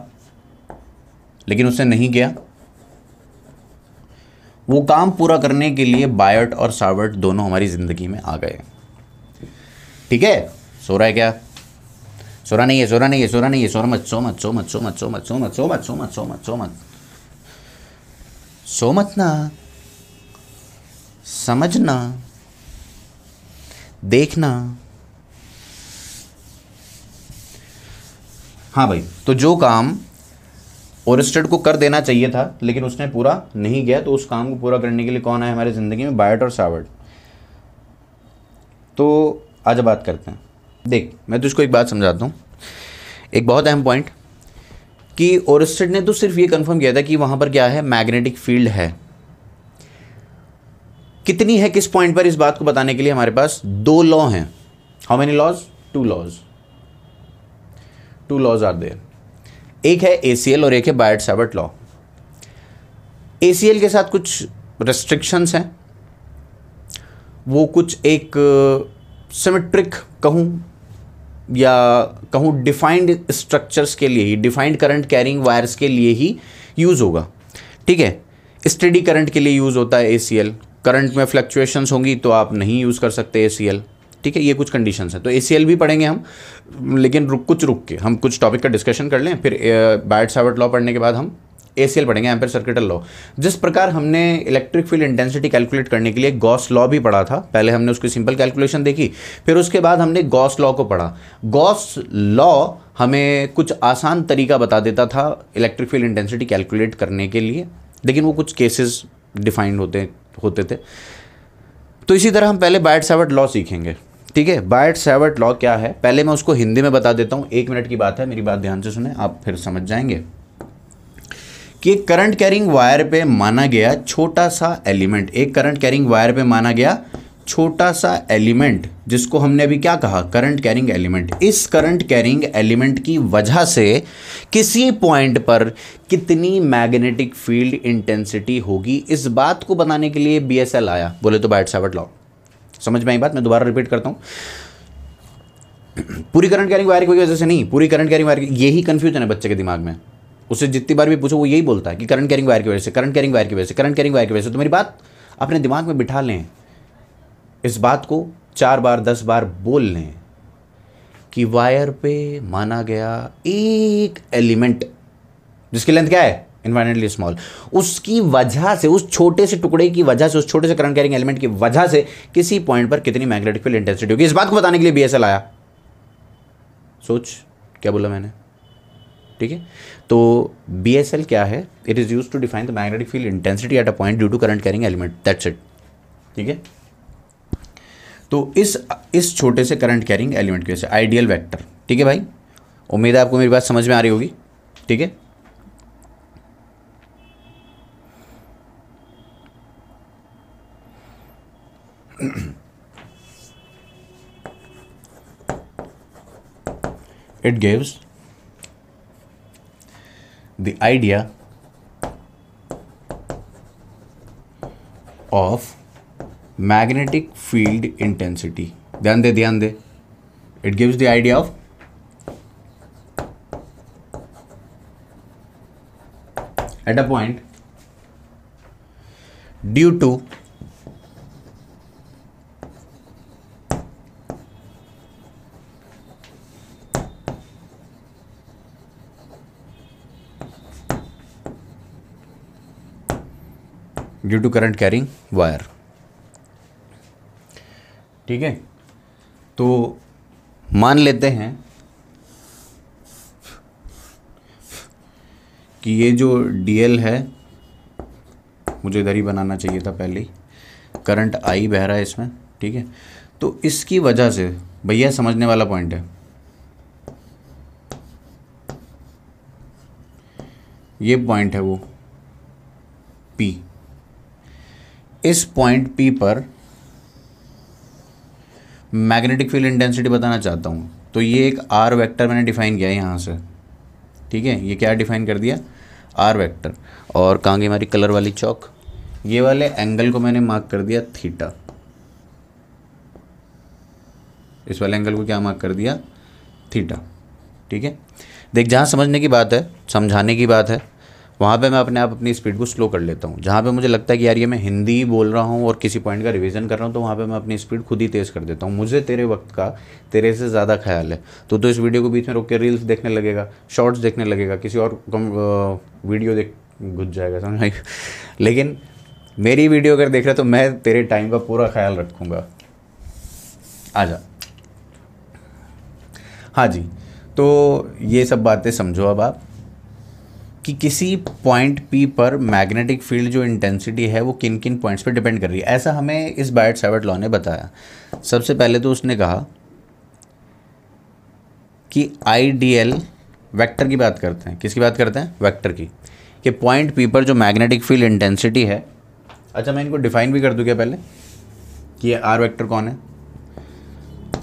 लेकिन उसने नहीं किया, वो काम पूरा करने के लिए बायट और सावर्ट दोनों हमारी जिंदगी में आ गए। ठीक है? सो रहा है क्या? सो रहा नहीं है, सो रहा नहीं है, सो रहा नहीं है, सो मत, सो मत, सो मत, सो मत, सो मत, सो मत, सो मत, सो मत, सो मत, सो मत, सो मत ना, समझना, देखना। हाँ भाई, तो जो काम ओरस्टेड को कर देना चाहिए था लेकिन उसने पूरा नहीं किया, तो उस काम को पूरा करने के लिए कौन आया हमारी ज़िंदगी में? बायट और सावर्ट। तो आज बात करते हैं। देख, मैं तुझको एक बात समझाता हूँ, एक बहुत अहम पॉइंट, कि ओरस्टेड ने तो सिर्फ ये कंफर्म किया था कि वहाँ पर क्या है? मैग्नेटिक फील्ड है। कितनी है किस पॉइंट पर, इस बात को बताने के लिए हमारे पास दो लॉ हैं। How many laws? Two laws. Two laws are there. एक है ACL और एक है बायट-सावर्ट लॉ। ACL के साथ कुछ रेस्ट्रिक्शंस हैं, वो कुछ एक सिमेट्रिक कहूँ या कहूँ डिफाइंड स्ट्रक्चर्स के लिए ही, डिफाइंड करंट कैरिंग वायर्स के लिए ही यूज़ होगा। ठीक है? स्टेडी करंट के लिए यूज़ होता है ACL, करंट में फ्लक्चुएशंस होंगी तो आप नहीं यूज़ कर सकते ACL, ठीक है। ये कुछ कंडीशंस हैं, तो ACL भी पढ़ेंगे हम, लेकिन रुक के हम कुछ टॉपिक का डिस्कशन कर लें, फिर बायट-सावर्ट लॉ पढ़ने के बाद हम ACL पढ़ेंगे, एम्पीयर सर्किटल लॉ। जिस प्रकार हमने इलेक्ट्रिक फील्ड इंटेंसिटी कैलकुलेट करने के लिए गॉस लॉ भी पढ़ा था, पहले हमने उसकी सिंपल कैलकुलेशन देखी, फिर उसके बाद हमने गॉस लॉ को पढ़ा। गॉस लॉ हमें कुछ आसान तरीका बता देता था इलेक्ट्रिक फील्ड इंटेंसिटी कैलकुलेट करने के लिए, लेकिन वो कुछ केसेस डिफाइंड होते थे। तो इसी तरह हम पहले बायट-सावर्ट लॉ सीखेंगे, ठीक है। बायट-सावर्ट लॉ क्या है, पहले मैं उसको हिंदी में बता देता हूँ, 1 मिनट की बात है, मेरी बात ध्यान से सुने, आप फिर समझ जाएंगे कि एक करंट कैरिंग वायर पे माना गया छोटा सा एलिमेंट, एक करंट कैरिंग वायर पे माना गया छोटा सा एलिमेंट, जिसको हमने अभी क्या कहा, करंट कैरिंग एलिमेंट। इस करंट कैरिंग एलिमेंट की वजह से किसी पॉइंट पर कितनी मैग्नेटिक फील्ड इंटेंसिटी होगी, इस बात को बताने के लिए BSL आया, बोले तो बायट-सावर्ट लॉ। समझ में आई बात? मैं दोबारा रिपीट करता हूं, पूरी करंट कैरिंग वायर की वजह से नहीं, पूरी करंट कैरिंग वायर, यही कंफ्यूजन है बच्चे के दिमाग में। उससे जितनी बार भी पूछो वो यही बोलता है कि करंट कैरिंग वायर की वजह से, करंट कैरिंग वायर की वजह से, करंट कैरिंग वायर की वजह से। तो मेरी बात अपने दिमाग में बिठा लें, इस बात को 4 बार 10 बार बोल लें कि वायर पे माना गया एक एलिमेंट जिसकी लेंथ क्या है, इन्फाइनेटली स्मॉल, उसकी वजह से, उस छोटे से टुकड़े की वजह से, उस छोटे से करंट कैरिंग एलिमेंट की वजह से किसी पॉइंट पर कितनी मैग्नेटिक फील्ड इंटेंसिटी होगी, इस बात को बताने के लिए BSL आया। सोच क्या बोला मैंने, ठीक है। तो BSL क्या है, it is used to define the magnetic field intensity at a point due to current carrying element, that's it, ठीक है। तो इस छोटे से करंट कैरिंग एलिमेंट की वजह से आइडियल वेक्टर, ठीक है भाई, उम्मीद है आपको मेरी बात समझ में आ रही होगी, ठीक है। It gives the idea of magnetic field intensity. ध्यान दे, it gives the idea of at a point due to current carrying wire, ठीक है। तो मान लेते हैं कि ये जो DL है, मुझे इधर ही बनाना चाहिए था पहले ही, करंट I बह रहा है इसमें, ठीक है। तो इसकी वजह से भैया समझने वाला पॉइंट है, ये पॉइंट है वो P, इस पॉइंट P पर मैग्नेटिक फील्ड इंटेंसिटी बताना चाहता हूँ। तो ये एक R वेक्टर मैंने डिफाइन किया है यहाँ से, ठीक है। ये क्या डिफाइन कर दिया, R वेक्टर, और कहाँ गई हमारी कलर वाली चौक, ये वाले एंगल को मैंने मार्क कर दिया थीटा, इस वाले एंगल को क्या मार्क कर दिया, थीटा, ठीक है। देख, जहाँ समझने की बात है, समझाने की बात है, वहाँ पे मैं अपने आप अपनी स्पीड को स्लो कर लेता हूँ। जहाँ पे मुझे लगता है कि यार ये मैं हिंदी बोल रहा हूँ और किसी पॉइंट का रिवीजन कर रहा हूँ, तो वहाँ पे मैं अपनी स्पीड खुद ही तेज़ कर देता हूँ। मुझे तेरे वक्त का तेरे से ज़्यादा ख्याल है, तो इस वीडियो को बीच में रोक के रील्स देखने लगेगा, शॉर्ट्स देखने लगेगा, किसी और वीडियो देख घुस जाएगा, समझ। लेकिन मेरी वीडियो अगर देख रहे तो मैं तेरे टाइम का पूरा ख्याल रखूँगा। आजा, हाँ जी। तो ये सब बातें समझो अब आप कि किसी पॉइंट P पर मैग्नेटिक फील्ड जो इंटेंसिटी है वो किन किन पॉइंट्स पर डिपेंड कर रही है, ऐसा हमें इस बायट-सावर्ट लॉ ने बताया। सबसे पहले तो उसने कहा कि आइडियल वेक्टर की बात करते हैं, किसकी बात करते हैं, वेक्टर की, कि पॉइंट P पर जो मैग्नेटिक फील्ड इंटेंसिटी है। अच्छा, मैं इनको डिफाइन भी कर दूँ क्या पहले, कि ये R वेक्टर कौन है,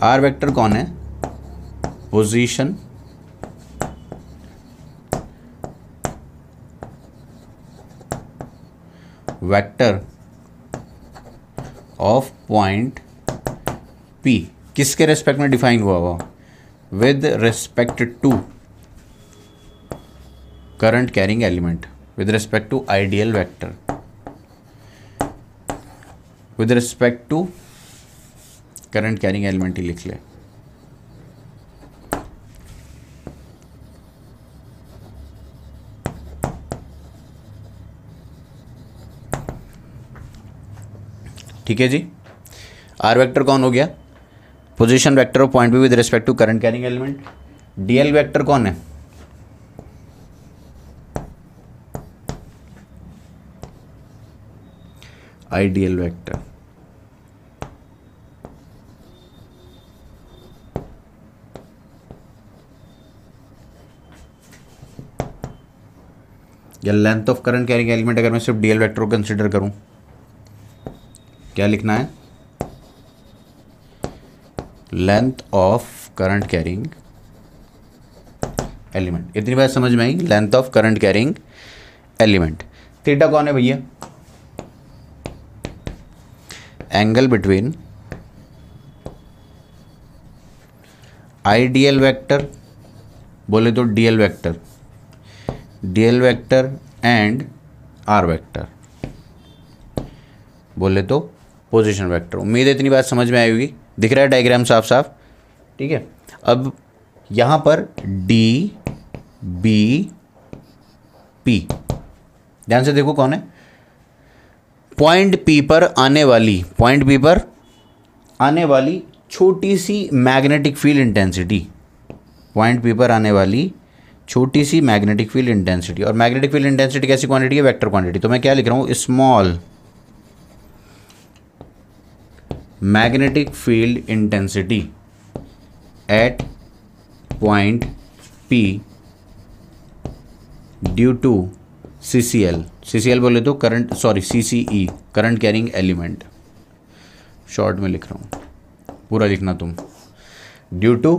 R वेक्टर कौन है, position vector of point P, किसके रेस्पेक्ट में डिफाइन हुआ हुआ, with respect to current carrying element, with respect to ideal vector, with respect to current carrying element ही लिख ले। ठीक है जी। आर वेक्टर कौन हो गया? Position vector of point P with respect to current carrying element. DL vector कौन है? Ideal vector. या length of current carrying element अगर मैं सिर्फ डीएल वेक्टर को कंसीडर करूं, क्या लिखना है? Length of current carrying element. इतनी बात समझ में आई? Length of current carrying element. Theta कौन है भैया? एंगल बिटवीन आइडियल वेक्टर, बोले तो DL vector, DL vector and are vector, बोले तो पोजीशन वेक्टर। उम्मीद है इतनी बात समझ में आई होगी। दिख रहा है डायग्राम साफ साफ? ठीक है। अब यहां पर डी बी पी, ध्यान से देखो कौन है? पॉइंट पी पर आने वाली, पॉइंट पी पर आने वाली छोटी सी magnetic field intensity, point P पर आने वाली छोटी सी मैग्नेटिक फील्ड इंटेंसिटी। और मैग्नेटिक फील्ड इंटेंसिटी कैसी क्वांटिटी है? Vector quantity. तो मैं क्या लिख रहा हूं? Small magnetic field intensity at point P due to CCL। CCL बोले तो current, sorry CCE, current carrying element. Short में लिख रहा हूँ, पूरा लिखना तुम। Due to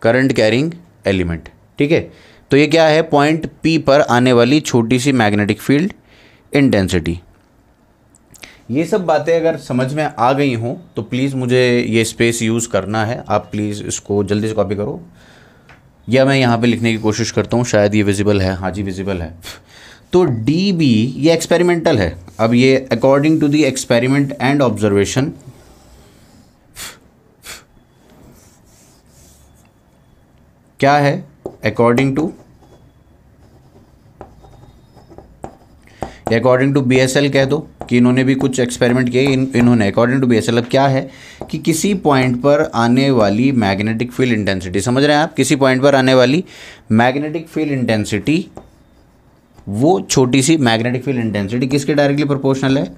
current carrying element. ठीक है। तो ये क्या है? पॉइंट P पर आने वाली छोटी सी मैग्नेटिक फील्ड इंटेंसिटी। ये सब बातें अगर समझ में आ गई हों तो प्लीज़ मुझे ये स्पेस यूज़ करना है। आप प्लीज़ इसको जल्दी से कॉपी करो, या मैं यहाँ पे लिखने की कोशिश करता हूँ। शायद ये विजिबल है। हाँ जी विजिबल है। तो डी बी ये एक्सपेरिमेंटल है। अब ये according to the experiment and observation, क्या है? According to, according to BSL कह दो कि इन्होंने भी कुछ एक्सपेरिमेंट किए। इन्होंने अकॉर्डिंग टू BSL, अब क्या है कि किसी पॉइंट पर आने वाली मैग्नेटिक फील्ड इंटेंसिटी, समझ रहे हैं आप? किसी पॉइंट पर आने वाली मैग्नेटिक फील्ड इंटेंसिटी, वो छोटी सी मैग्नेटिक फील्ड इंटेंसिटी किसके डायरेक्टली प्रोपोर्शनल है?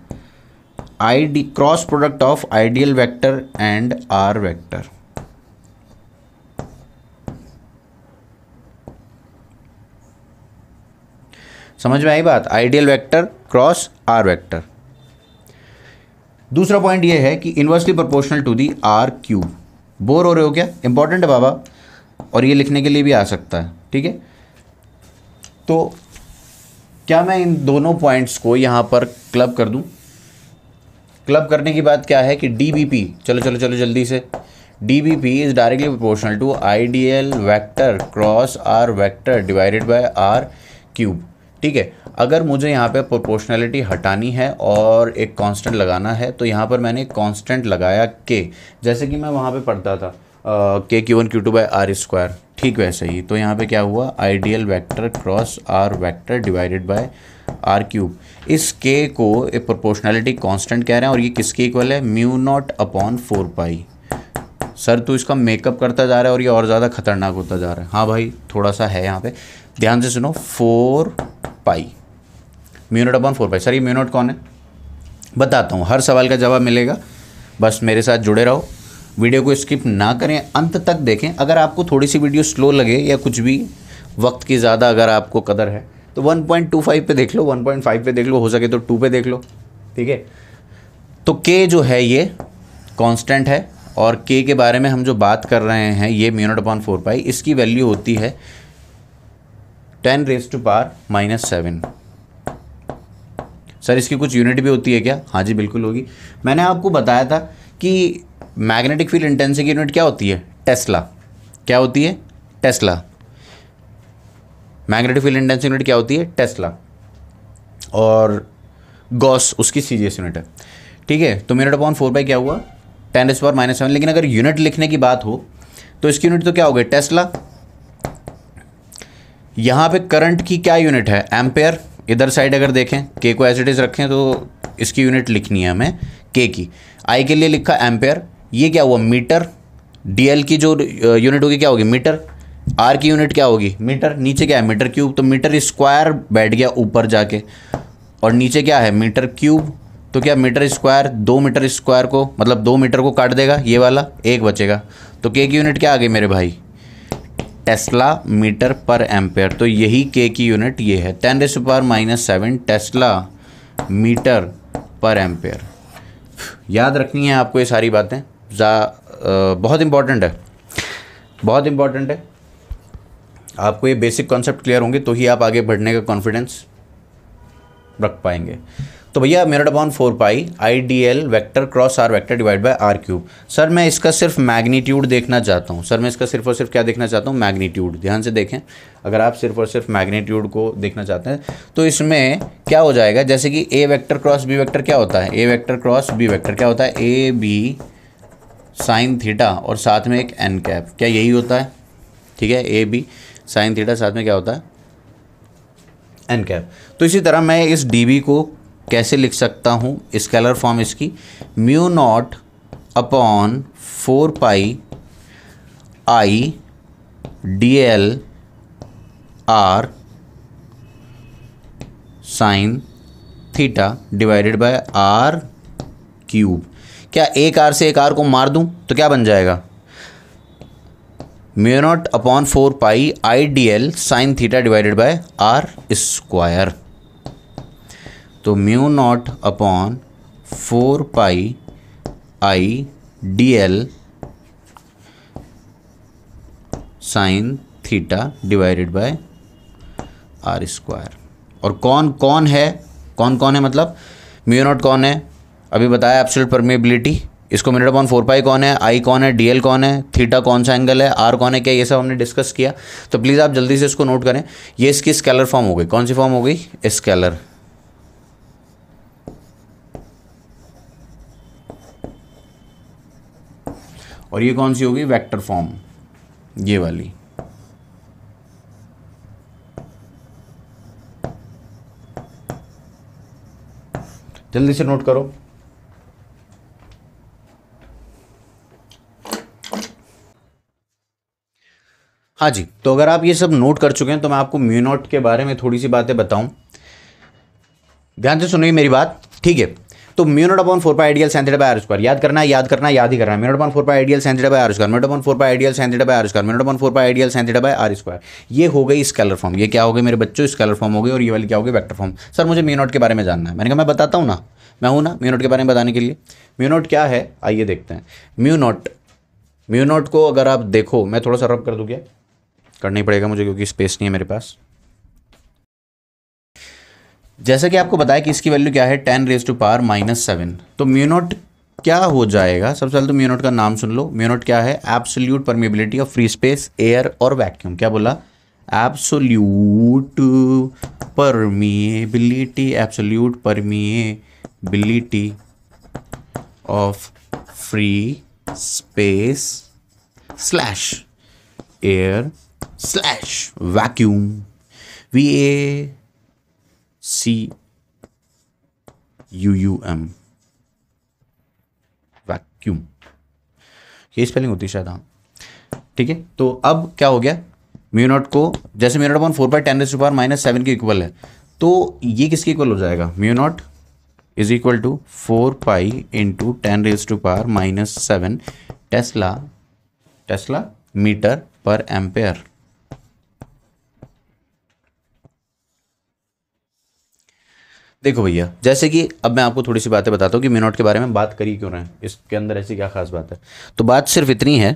I D cross product of I D L vector and are vector. समझ में आई बात? I D L vector cross r vector. दूसरा पॉइंट ये है कि inversely proportional to the r cube. बोर हो रहे हो क्या? इंपॉर्टेंट है बाबा, और ये लिखने के लिए भी आ सकता है। ठीक है। तो क्या मैं इन दोनों पॉइंट्स को यहां पर क्लब कर दूं? क्लब करने की बात क्या है कि DBP, चलो चलो चलो जल्दी से, DBP is directly proportional to ideal vector cross r vector divided by r cube. ठीक है। अगर मुझे यहाँ पे प्रोपोर्शनैलिटी हटानी है और एक कांस्टेंट लगाना है, तो यहाँ पर मैंने कांस्टेंट लगाया K, जैसे कि मैं वहाँ पे पढ़ता था K Q1 Q2 bye are square. ठीक वैसे ही तो यहाँ पे क्या हुआ? I D L vector cross r vector divided by r cube. इस K को एक प्रोपोर्शनैलिटी कांस्टेंट कह रहे हैं, और ये किसके इक्वल है? μ0/4π। सर तू इसका मेकअप करता जा रहा है और ये और ज़्यादा खतरनाक होता जा रहा है। हाँ भाई थोड़ा सा है यहाँ पे, ध्यान से सुनो। 4π, μ0/4π। सर ये μ0 कौन है? बताता हूँ, हर सवाल का जवाब मिलेगा, बस मेरे साथ जुड़े रहो। वीडियो को स्किप ना करें, अंत तक देखें। अगर आपको थोड़ी सी वीडियो स्लो लगे या कुछ भी, वक्त की ज़्यादा अगर आपको कदर है, तो 1.25 पे देख लो, 1.5 पे देख लो, हो सके तो 2 पे देख लो। ठीक है। तो K जो है ये कांस्टेंट है, और K के बारे में हम जो बात कर रहे हैं ये μ0/4π, इसकी वैल्यू होती है 10⁻⁻7। सर इसकी कुछ यूनिट भी होती है क्या? हाँ जी बिल्कुल होगी। मैंने आपको बताया था कि मैग्नेटिक फील्ड इंटेंसिटी की यूनिट क्या होती है? टेस्ला। क्या होती है? Tesla. Magnetic field intensity unit क्या होती है? टेस्ला। और गॉस उसकी सीजीएस यूनिट है। ठीक है। तो म्यू नॉट अपॉन 4 क्या हुआ, 10⁻⁻⁷। लेकिन अगर यूनिट लिखने की बात हो तो इसकी यूनिट तो क्या हो गई, टेस्ला। यहाँ पे करंट की क्या यूनिट है, एम्पेयर। इधर साइड अगर देखें के को एज इट इज रखें तो इसकी यूनिट लिखनी है हमें के की। आई के लिए लिखा एम्पेयर। ये क्या हुआ, मीटर। डीएल की जो यूनिट होगी क्या होगी, मीटर। आर की यूनिट क्या होगी, मीटर। नीचे क्या है, मीटर क्यूब। तो मीटर स्क्वायर बैठ गया ऊपर जाके, और नीचे क्या है, मीटर क्यूब। तो क्या मीटर स्क्वायर, 2 मीटर स्क्वायर को मतलब 2 मीटर को काट देगा, ये वाला एक बचेगा। तो के की यूनिट क्या आ गई मेरे भाई, टेस्ला मीटर पर एम्पेयर। तो यही के की यूनिट ये है, 10⁻⁷ टेस्ला मीटर पर एम्पेयर। याद रखनी है आपको ये सारी बातें, बहुत इंपॉर्टेंट है, बहुत इंपॉर्टेंट है। आपको ये बेसिक कॉन्सेप्ट क्लियर होंगे तो ही आप आगे बढ़ने का कॉन्फिडेंस रख पाएंगे। तो भैया mu naught upon 4 I D L vector cross r vector divide by r cube. Sir मैं इसका सिर्फ मैग्नीट्यूड देखना चाहता हूँ। सर मैं इसका सिर्फ और सिर्फ क्या देखना चाहता हूँ, मैग्नीट्यूड। ध्यान से देखें, अगर आप सिर्फ और सिर्फ मैग्नीट्यूड को देखना चाहते हैं तो इसमें क्या हो जाएगा, जैसे कि ए वेक्टर क्रॉस बी वेक्टर क्या होता है, ए वेक्टर क्रॉस बी वेक्टर क्या होता है, ए बी साइन थीटा और साथ में एक एन कैप, क्या यही होता है, ठीक है। ए बी साइन थीटा साथ में क्या होता है, एन कैप। तो इसी तरह मैं इस डी बी को कैसे लिख सकता हूँ, स्केलर फॉर्म इसकी, mu naught upon 4 I D L r sine theta divided by r cube. क्या एक आर से एक आर को मार दूं तो क्या बन जाएगा, mu naught upon 4 I D L sine theta divided by are square. तो mu naught upon 4 I D L sine theta divided by are square. और कौन कौन है, कौन कौन है मतलब म्यू नॉट कौन है, अभी बताया एब्सोल्यूट परमेबिलिटी। इसको म्यू नॉट अपॉन 4 कौन है, आई कौन है, डी एल कौन है, थीटा कौन सा एंगल है, आर कौन है, क्या ये सब हमने डिस्कस किया। तो प्लीज़ आप जल्दी से इसको नोट करें। ये इसकी स्केलर फॉर्म हो गई, कौन सी फॉर्म हो गई, स्केलर। और ये कौन सी होगी, वेक्टर फॉर्म, ये वाली। जल्दी से नोट करो। हाँ जी, तो अगर आप ये सब नोट कर चुके हैं तो मैं आपको म्यू नॉट के बारे में थोड़ी सी बातें बताऊं। ध्यान से सुनिए मेरी बात, ठीक है। तो mu naught upon 4 I D L sine theta by are square, याद करना है, याद करना है, याद ही करना है। Mu naught upon 4 I D L sine theta by are square, mu naught upon 4 I D L sine theta by are square, mu naught upon 4 I D L sine theta by are square. ये हो गई स्केलर फॉर्म। ये क्या हो गई मेरे बच्चों, स्केलर फॉर्म हो गई। और ये वाली क्या हो गई, वेक्टर फॉर्म। सर मुझे म्यू नॉट के बारे में जानना है। मैंने कहा मैं बताता हूँ ना, मैं हूँ ना म्यू नॉट के बारे में बताने के लिए। म्यू नॉट क्या है, आइए देखते हैं। म्यू नॉट को अगर आप देखो, मैं थोड़ा सा रब कर दूँ, क्या करना ही पड़ेगा मुझे क्योंकि स्पेस नहीं है मेरे पास। जैसा कि आपको बताया कि इसकी वैल्यू क्या है, 10⁻⁻⁷। तो म्यू नॉट क्या हो जाएगा, सबसे पहले तो म्यू नॉट का नाम सुन लो। म्यू नॉट क्या है, absolute permeability of free space, air और वैक्यूम। क्या बोला, absolute permeability, absolute permeability of free space slash air slash vacuum, VACUUM, vacuum, ये स्पेलिंग होती है शायद, हाँ ठीक है। तो अब क्या हो गया, म्यू नॉट को जैसे म्यू नॉट अपॉन 4 10⁻⁷ के इक्वल है, तो ये किसके इक्वल हो जाएगा, mu naught is equal to 4 into 10⁻⁷ tesla metre per ampere. देखो भैया, जैसे कि अब मैं आपको थोड़ी सी बातें बताता हूँ कि म्यू नॉट के बारे में बात करी क्यों रहे हैं, इसके अंदर ऐसी क्या खास बात है। तो बात सिर्फ इतनी है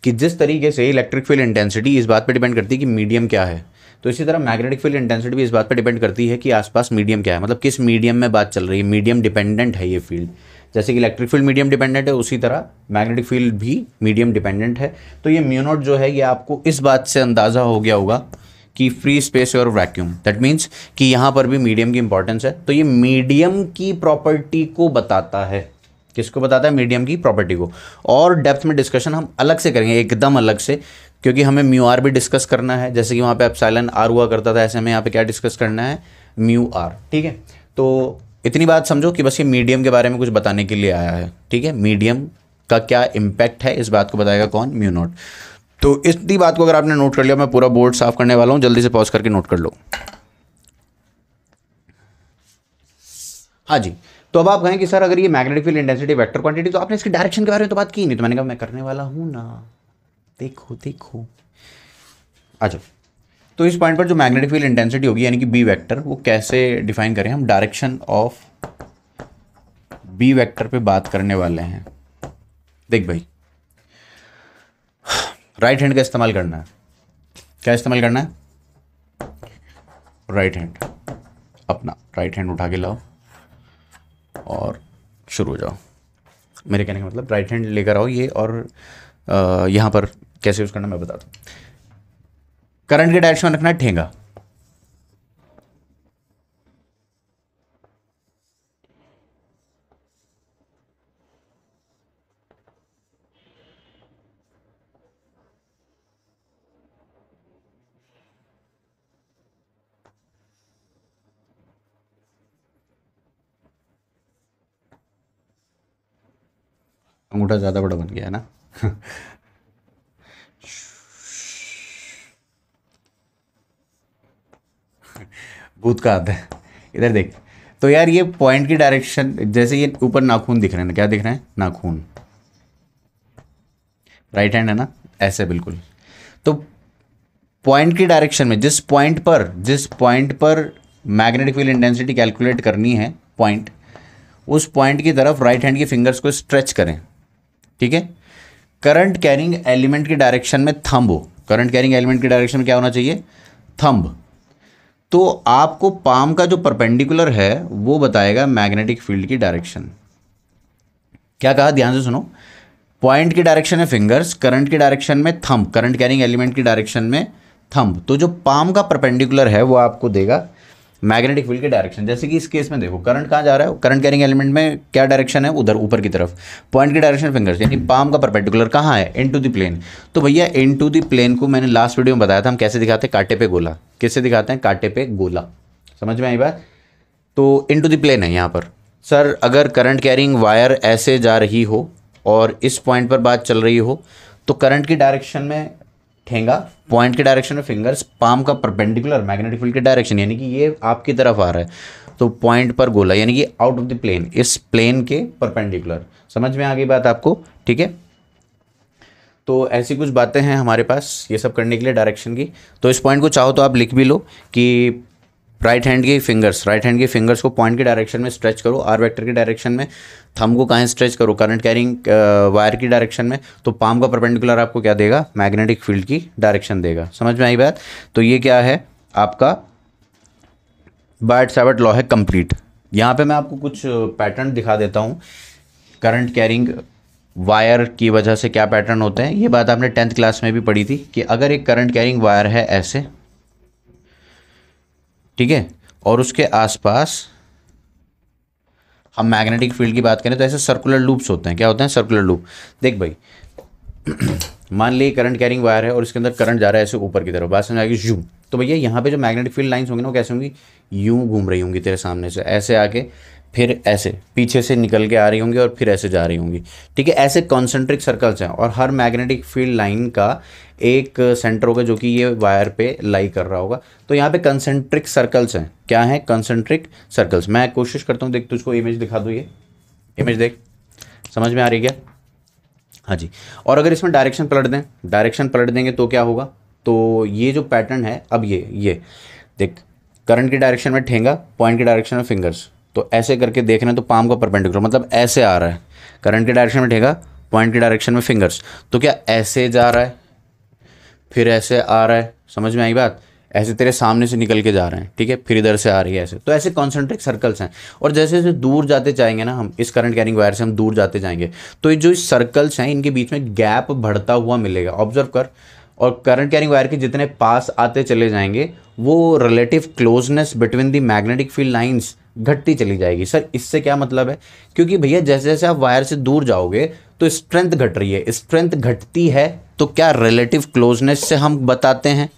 कि जिस तरीके से इलेक्ट्रिक फील्ड इंटेंसिटी इस बात पर डिपेंड करती है कि मीडियम क्या है, तो इसी तरह मैग्नेटिक फील्ड इंटेंसिटी भी इस बात पर डिपेंड करती है कि आसपास मीडियम क्या है, मतलब किस मीडियम में बात चल रही है। मीडियम डिपेंडेंट है ये फील्ड, जैसे कि इलेक्ट्रिक फील्ड मीडियम डिपेंडेंट है, उसी तरह मैग्नेटिक फील्ड भी मीडियम डिपेंडेंट है। तो ये म्यू नॉट जो है, ये आपको इस बात से अंदाज़ा हो गया होगा कि फ्री स्पेस और वैक्यूम, दैट मीन्स कि यहाँ पर भी मीडियम की इंपॉर्टेंस है। तो ये मीडियम की प्रॉपर्टी को बताता है, किसको बताता है? मीडियम की प्रॉपर्टी को। और डेप्थ में डिस्कशन हम अलग से करेंगे, एकदम अलग से, क्योंकि हमें म्यू आर भी डिस्कस करना है। जैसे कि वहाँ पे एप्सिलॉन आर हुआ करता था, ऐसे में यहाँ पे क्या डिस्कस करना है? Mu r. ठीक है, तो इतनी बात समझो कि बस ये मीडियम के बारे में कुछ बताने के लिए आया है। ठीक है, मीडियम का क्या इम्पैक्ट है इस बात को बताएगा कौन? Mu naught. तो इतनी बात को अगर आपने नोट कर लिया, मैं पूरा बोर्ड साफ करने वाला हूँ, जल्दी से पॉज करके नोट कर लो। हाँ जी, तो अब आप कहें कि सर अगर ये magnetic field intensity vector quantity, तो आपने इसकी डायरेक्शन के बारे में तो बात की नहीं। तो मैंने कहा मैं करने वाला हूँ ना, देखो देखो। अच्छा, तो इस पॉइंट पर जो मैग्नेटिक फील्ड इंटेंसिटी होगी यानी कि बी वेक्टर, वो कैसे डिफाइन करें? हम डायरेक्शन ऑफ बी वेक्टर पे बात करने वाले हैं। देख भाई, राइट हैंड का इस्तेमाल करना है। क्या इस्तेमाल करना है? Right hand. अपना राइट हैंड उठा के लाओ और शुरू हो जाओ। मेरे कहने का मतलब राइट हैंड लेकर आओ ये, और यहाँ पर कैसे यूज़ करना मैं बताता हूँ। करंट के डायरेक्शन में रखना है ठेंगा। अंगूठा ज़्यादा बड़ा बन गया है ना? भूत का हाथ है, इधर देख। तो यार ये पॉइंट की डायरेक्शन, जैसे ये ऊपर नाखून दिख रहे हैं, क्या दिख रहे हैं? नाखून। राइट हैंड है ना, ऐसे बिल्कुल। तो पॉइंट की डायरेक्शन में जिस पॉइंट पर मैग्नेटिक फील्ड इंटेंसिटी कैलकुलेट करनी है, पॉइंट, उस पॉइंट की तरफ राइट हैंड की फिंगर्स को स्ट्रेच करें। ठीक है, करंट कैरिंग एलिमेंट की डायरेक्शन में थंब हो। करंट कैरिंग एलिमेंट की डायरेक्शन में क्या होना चाहिए? थंब। तो आपको पाम का जो परपेंडिकुलर है वो बताएगा मैग्नेटिक फील्ड की डायरेक्शन। क्या कहा? ध्यान से सुनो। पॉइंट की डायरेक्शन है फिंगर्स, करंट की डायरेक्शन में थंब, करंट कैरिंग एलिमेंट की डायरेक्शन में थंब। तो जो पाम का परपेंडिकुलर है वो आपको देगा मैग्नेटिक फील्ड की डायरेक्शन। जैसे कि इस केस में देखो, करंट कहाँ जा रहा है? करंट कैरिंग एलिमेंट में क्या डायरेक्शन है? उधर ऊपर की तरफ। पॉइंट की डायरेक्शन फिंगर्स, यानी पाम का परपेंडिकुलर कहाँ है? Into the plane. तो भैया इनटू द प्लेन को मैंने लास्ट वीडियो में बताया था हम कैसे दिखाते हैं? कांटे पे गोला। किससे दिखाते हैं? कांटे पे गोला। समझ में आई बात? तो इनटू द प्लेन है यहाँ पर। सर अगर करंट कैरिंग वायर ऐसे जा रही हो और इस पॉइंट पर बात चल रही हो, तो करंट की डायरेक्शन में ठेंगा, पॉइंट की डायरेक्शन में फिंगर्स, पाम का परपेंडिकुलर मैग्नेटिक फील्ड की डायरेक्शन, यानी कि ये आपकी तरफ आ रहा है, तो पॉइंट पर गोला, यानी कि आउट ऑफ द प्लेन, इस प्लेन के परपेंडिकुलर। समझ में आ गई बात आपको? ठीक है, तो ऐसी कुछ बातें हैं हमारे पास ये सब करने के लिए डायरेक्शन की। तो इस पॉइंट को चाहो तो आप लिख भी लो कि राइट हैंड की फिंगर्स को पॉइंट की डायरेक्शन में स्ट्रेच करो, आर वेक्टर की डायरेक्शन में। थंब को कहाँ स्ट्रेच करो? करंट कैरिंग वायर की डायरेक्शन में। तो पाम का परपेंडिकुलर आपको क्या देगा? मैग्नेटिक फील्ड की डायरेक्शन देगा। समझ में आई बात? तो ये क्या है आपका बायट-सावर्ट लॉ है कंप्लीट। यहाँ पे मैं आपको कुछ पैटर्न दिखा देता हूँ। करंट कैरिंग वायर की वजह से क्या पैटर्न होते हैं, ये बात आपने 10th क्लास में भी पढ़ी थी कि अगर एक करंट कैरिंग वायर है ऐसे, ठीक है, और उसके आसपास हम मैग्नेटिक फील्ड की बात करें तो ऐसे सर्कुलर लूप्स होते हैं। क्या होते हैं? Circular loop. देख भाई, मान ली करंट कैरिंग वायर है और इसके अंदर करंट जा रहा है ऐसे ऊपर की तरफ, बात समझ आएगी? यूं। तो भैया यहाँ पे जो मैग्नेटिक फील्ड लाइंस होंगी ना, वो कैसे होंगी? यूं घूम रही होंगी तेरे सामने से, ऐसे आके फिर ऐसे पीछे से निकल के आ रही होंगी और फिर ऐसे जा रही होंगी। ठीक है, ऐसे कॉन्सेंट्रिक सर्कल्स हैं और हर मैग्नेटिक फील्ड लाइन का एक सेंटर होगा जो कि ये वायर पे लाई कर रहा होगा। तो यहाँ पे कंसेंट्रिक सर्कल्स हैं। क्या है? Concentric circles. मैं कोशिश करता हूँ, देख तुझको इमेज दिखा दूँ, ये इमेज देख, समझ में आ रही क्या? हाँ जी। और अगर इसमें डायरेक्शन पलट देंगे तो क्या होगा? तो ये जो पैटर्न है, अब ये देख, करंट की डायरेक्शन में ठेंगा, पॉइंट की डायरेक्शन में फिंगर्स। तो ऐसे करके देख रहे हैं तो पाम का परपेंडिकुलर, मतलब ऐसे आ रहा है, करंट की डायरेक्शन में ठेंगा, पॉइंट की डायरेक्शन में फिंगर्स। तो क्या ऐसे जा रहा है, फिर ऐसे आ रहा है? समझ में आई बात? ऐसे तेरे सामने से निकल के जा रहे हैं, ठीक है, फिर इधर से आ रही है ऐसे। तो ऐसे कॉन्सेंट्रिक सर्कल्स हैं। और जैसे जैसे दूर जाते जाएंगे ना, हम इस करंट कैरिंग वायर से हम दूर जाते जाएंगे, तो ये जो सर्कल्स हैं इनके बीच में गैप बढ़ता हुआ मिलेगा। ऑब्जर्व कर। और करंट कैरिंग वायर के जितने पास आते चले जाएंगे वो relative closeness between the magnetic field lines घटती चली जाएगी। सर इससे क्या मतलब है? क्योंकि भैया जैसे जैसे आप वायर से दूर जाओगे तो स्ट्रेंथ घट रही है, स्ट्रेंथ घटती है तो क्या रिलेटिव क्लोजनेस से हम बताते हैं।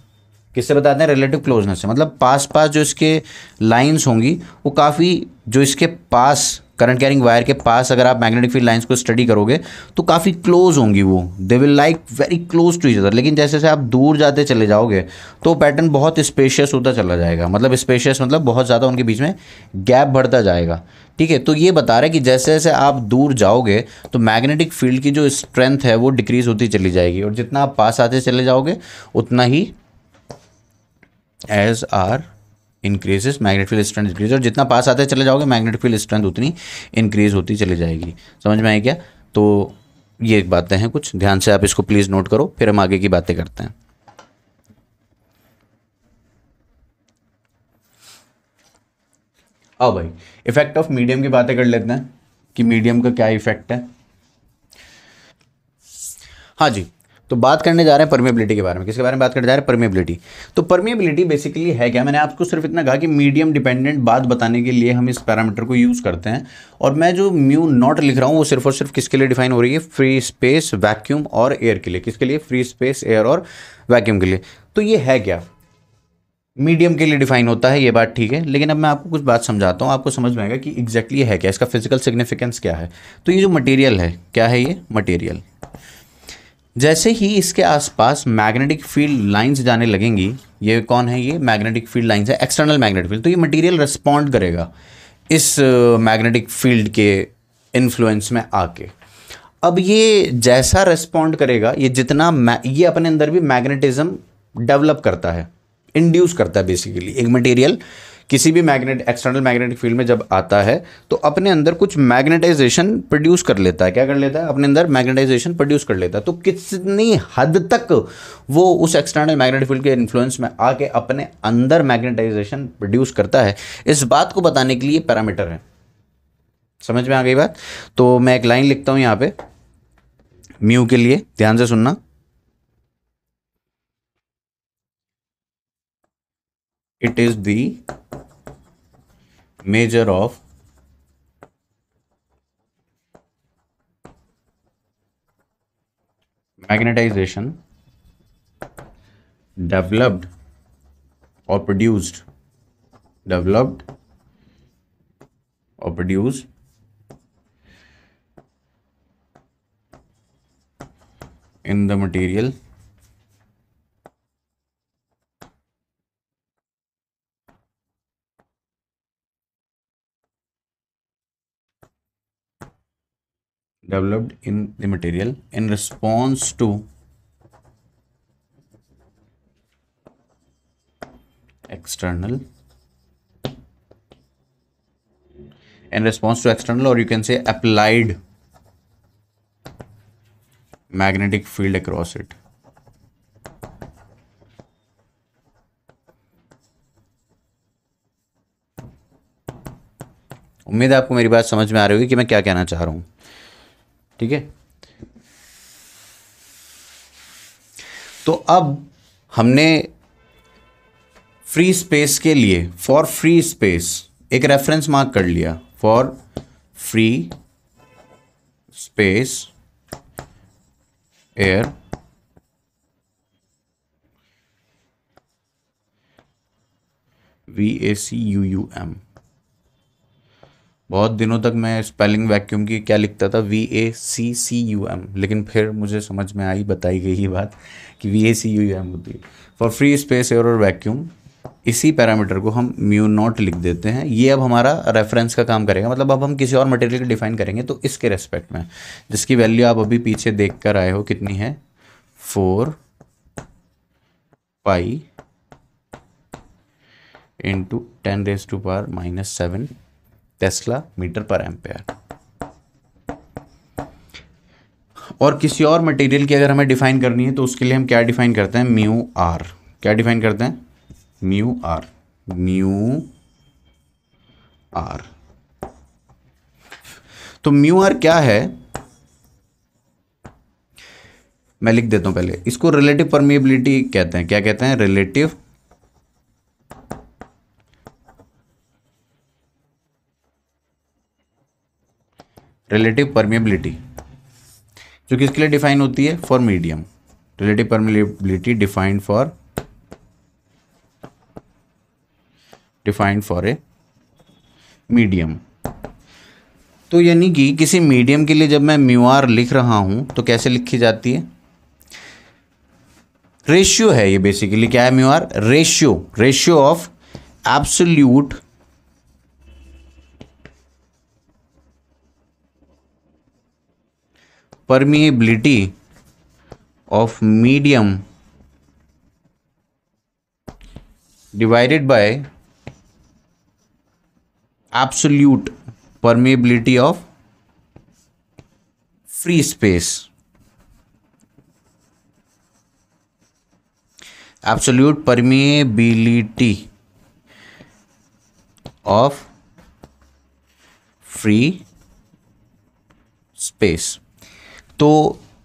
किससे बताते हैं? रिलेटिव क्लोजनेस से। मतलब पास पास जो इसके लाइंस होंगी वो काफ़ी, जो इसके पास करंट कैरिंग वायर के पास अगर आप मैग्नेटिक फील्ड लाइंस को स्टडी करोगे तो काफ़ी क्लोज होंगी, वो they will like very close to each other. लेकिन जैसे जैसे आप दूर जाते चले जाओगे तो पैटर्न बहुत स्पेशियस होता चला जाएगा। मतलब स्पेशियस मतलब बहुत ज़्यादा उनके बीच में गैप बढ़ता जाएगा। ठीक है, तो ये बता रहा है कि जैसे जैसे आप दूर जाओगे तो मैग्नेटिक फील्ड की जो स्ट्रेंथ है वो डिक्रीज होती चली जाएगी, और जितना आप पास आते चले जाओगे उतना ही as R increases magnetic field strength increase, और जितना पास आते चले जाओगे मैग्नेटिक फील्ड स्ट्रेंथ उतनी इंक्रीज होती चली जाएगी। समझ में आई क्या? तो ये बातें हैं कुछ, ध्यान से आप इसको प्लीज नोट करो, फिर हम आगे की बातें करते हैं। आओ भाई इफेक्ट ऑफ मीडियम की बातें कर लेते हैं कि मीडियम का क्या इफेक्ट है। हाँ जी, तो बात करने जा रहे हैं परमेबिलिटी के बारे में। किसके बारे में बात करने जा रहे हैं? परमेबिलिटी। तो परमेबिलिटी बेसिकली है क्या? मैंने आपको सिर्फ इतना कहा कि मीडियम डिपेंडेंट बात बताने के लिए हम इस पैरामीटर को यूज़ करते हैं, और मैं जो म्यू नॉट लिख रहा हूँ वो सिर्फ और सिर्फ किसके लिए डिफाइन हो रही है? फ्री स्पेस, वैक्यूम और एयर के लिए। किसके लिए? फ्री स्पेस, एयर और वैक्यूम के लिए। तो ये है क्या? मीडियम के लिए डिफाइन होता है, ये बात ठीक है, लेकिन अब मैं आपको कुछ बात समझाता हूँ, आपको समझ में आएगा कि एग्जैक्टली है क्या, इसका फिजिकल सिग्निफिकेंस क्या है। तो ये जो मटेरियल है, क्या है ये? मटेरियल। जैसे ही इसके आसपास मैग्नेटिक फील्ड लाइंस जाने लगेंगी, ये कौन है? ये मैग्नेटिक फील्ड लाइंस है, एक्सटर्नल मैग्नेटिक फील्ड। तो ये मटेरियल रिस्पॉन्ड करेगा इस मैग्नेटिक फील्ड के इन्फ्लुएंस में आके। अब ये जैसा रिस्पॉन्ड करेगा, ये जितना ये अपने अंदर भी मैग्नेटिज्म डेवलप करता है, इंड्यूस करता है। बेसिकली एक मटेरियल किसी भी एक्सटर्नल मैग्नेटिक फील्ड में जब आता है तो अपने अंदर कुछ मैग्नेटाइजेशन प्रोड्यूस कर लेता है। क्या कर लेता है? अपने अंदर मैग्नेटाइजेशन प्रोड्यूस कर लेता है। तो कितनी हद तक वो उस एक्सटर्नल मैग्नेटिक फील्ड के इन्फ्लुएंस में आके अपने अंदर मैग्नेटाइजेशन प्रोड्यूस करता है, इस बात को बताने के लिए पैरामीटर है। समझ में आ गई बात? तो मैं एक लाइन लिखता हूं यहां पे म्यू के लिए, ध्यान से सुनना। It is the measure of magnetization developed or produced in the material in response to external or you can say applied magnetic field across it. उम्मीद है आपको मेरी बात समझ में आ रही होगी कि मैं क्या कहना चाह रहा हूं। ठीक है, तो अब हमने फ्री स्पेस के लिए, फॉर फ्री स्पेस एक रेफरेंस मार्क कर लिया, for free space air VACUUM। बहुत दिनों तक मैं स्पेलिंग वैक्यूम की क्या लिखता था? VACCUM, लेकिन फिर मुझे समझ में आई, बताई गई ये बात कि VACUM होती है फॉर फ्री स्पेस एयर और वैक्यूम। इसी पैरामीटर को हम म्यू नॉट लिख देते हैं। ये अब हमारा रेफरेंस का काम करेगा। मतलब अब हम किसी और मटेरियल को डिफाइन करेंगे तो इसके रेस्पेक्ट में, जिसकी वैल्यू आप अभी पीछे देख कर आए हो, कितनी है? 4 pi into 10⁻⁻⁷ tesla metre per ampere. और किसी और मटेरियल की अगर हमें डिफाइन करनी है तो उसके लिए हम क्या डिफाइन करते हैं? Mu are. क्या डिफाइन करते हैं? Mu r. तो म्यू आर क्या है? मैं लिख देता हूं पहले इसको, रिलेटिव परमिएबिलिटी कहते हैं। क्या कहते हैं? रिलेटिव परमिएबिलिटी, जो किसके लिए डिफाइन होती है? For medium. Relative permeability defined for a medium. तो यानी कि किसी मीडियम के लिए जब मैं म्यू आर लिख रहा हूं तो कैसे लिखी जाती है? रेशियो है ये बेसिकली। क्या है mu r? Ratio of absolute permeability of medium divided by absolute permeability of free space. Absolute permeability of free space। तो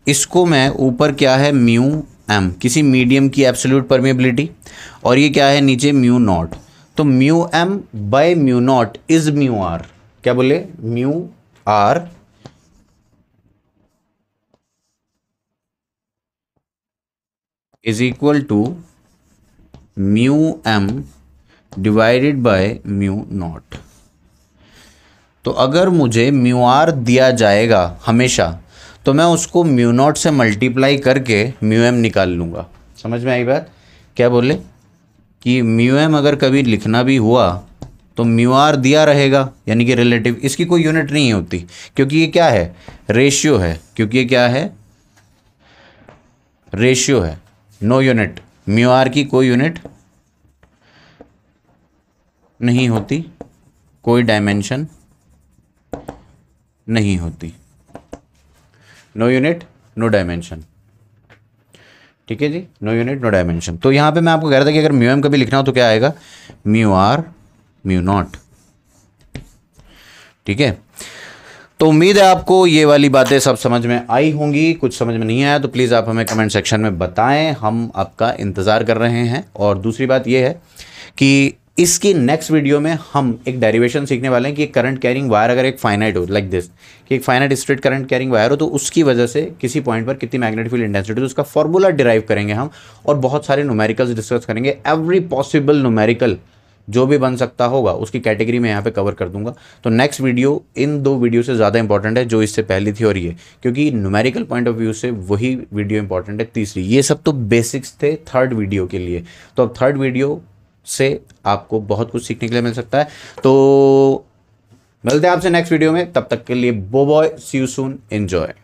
इसको मैं ऊपर क्या है? म्यू एम, किसी मीडियम की एब्सोल्यूट परमेबिलिटी, और ये क्या है नीचे? Mu naught. तो mu M by mu naught is mu are. क्या बोले? Mu R is equal to mu M divided by mu naught. तो अगर मुझे म्यू आर दिया जाएगा हमेशा, तो मैं उसको म्यू नॉट से मल्टीप्लाई करके म्यू एम निकाल लूँगा। समझ में आई बात? क्या बोले कि म्यू एम अगर कभी लिखना भी हुआ तो म्यू आर दिया रहेगा, यानी कि रिलेटिव, इसकी कोई यूनिट नहीं होती, क्योंकि ये क्या है? रेशियो है। क्योंकि ये क्या है? रेशियो है, नो यूनिट। म्यू आर की कोई यूनिट नहीं होती, कोई डायमेंशन नहीं होती। No unit no dimension. ठीक है जी, नो यूनिट नो डायमेंशन। तो यहां पे मैं आपको कह रहा था कि अगर म्यू एम कभी लिखना हो तो क्या आएगा? Mu r mu naught. ठीक है, तो उम्मीद है आपको ये वाली बातें सब समझ में आई होंगी। कुछ समझ में नहीं आया तो प्लीज़ आप हमें कमेंट सेक्शन में बताएं, हम आपका इंतज़ार कर रहे हैं। और दूसरी बात ये है कि इसकी नेक्स्ट वीडियो में हम एक डेरिवेशन सीखने वाले हैं कि एक करंट कैरिंग वायर अगर एक फाइनाइट हो, लाइक दिस, कि एक finite straight current carrying wire हो, तो उसकी वजह से किसी पॉइंट पर कितनी मैग्नेटिक फील्ड इंटेंसिटी, तो उसका फॉर्मूला डिराइव करेंगे हम, और बहुत सारे न्यूमेरिकल्स डिस्कस करेंगे। एवरी पॉसिबल न्यूमेरिकल जो भी बन सकता होगा उसकी कैटेगरी में यहाँ पे कवर कर दूंगा। तो नेक्स्ट वीडियो इन दो वीडियो से ज़्यादा इंपॉर्टेंट है जो इससे पहली थी और ये, क्योंकि न्यूमेरिकल पॉइंट ऑफ व्यू से वही वीडियो इंपॉर्टेंट है। तीसरी, ये सब तो बेसिक्स थे थर्ड वीडियो के लिए, तो अब थर्ड वीडियो से आपको बहुत कुछ सीखने के लिए मिल सकता है। तो मिलते हैं आपसे नेक्स्ट वीडियो में, तब तक के लिए बो bye, see you soon, enjoy.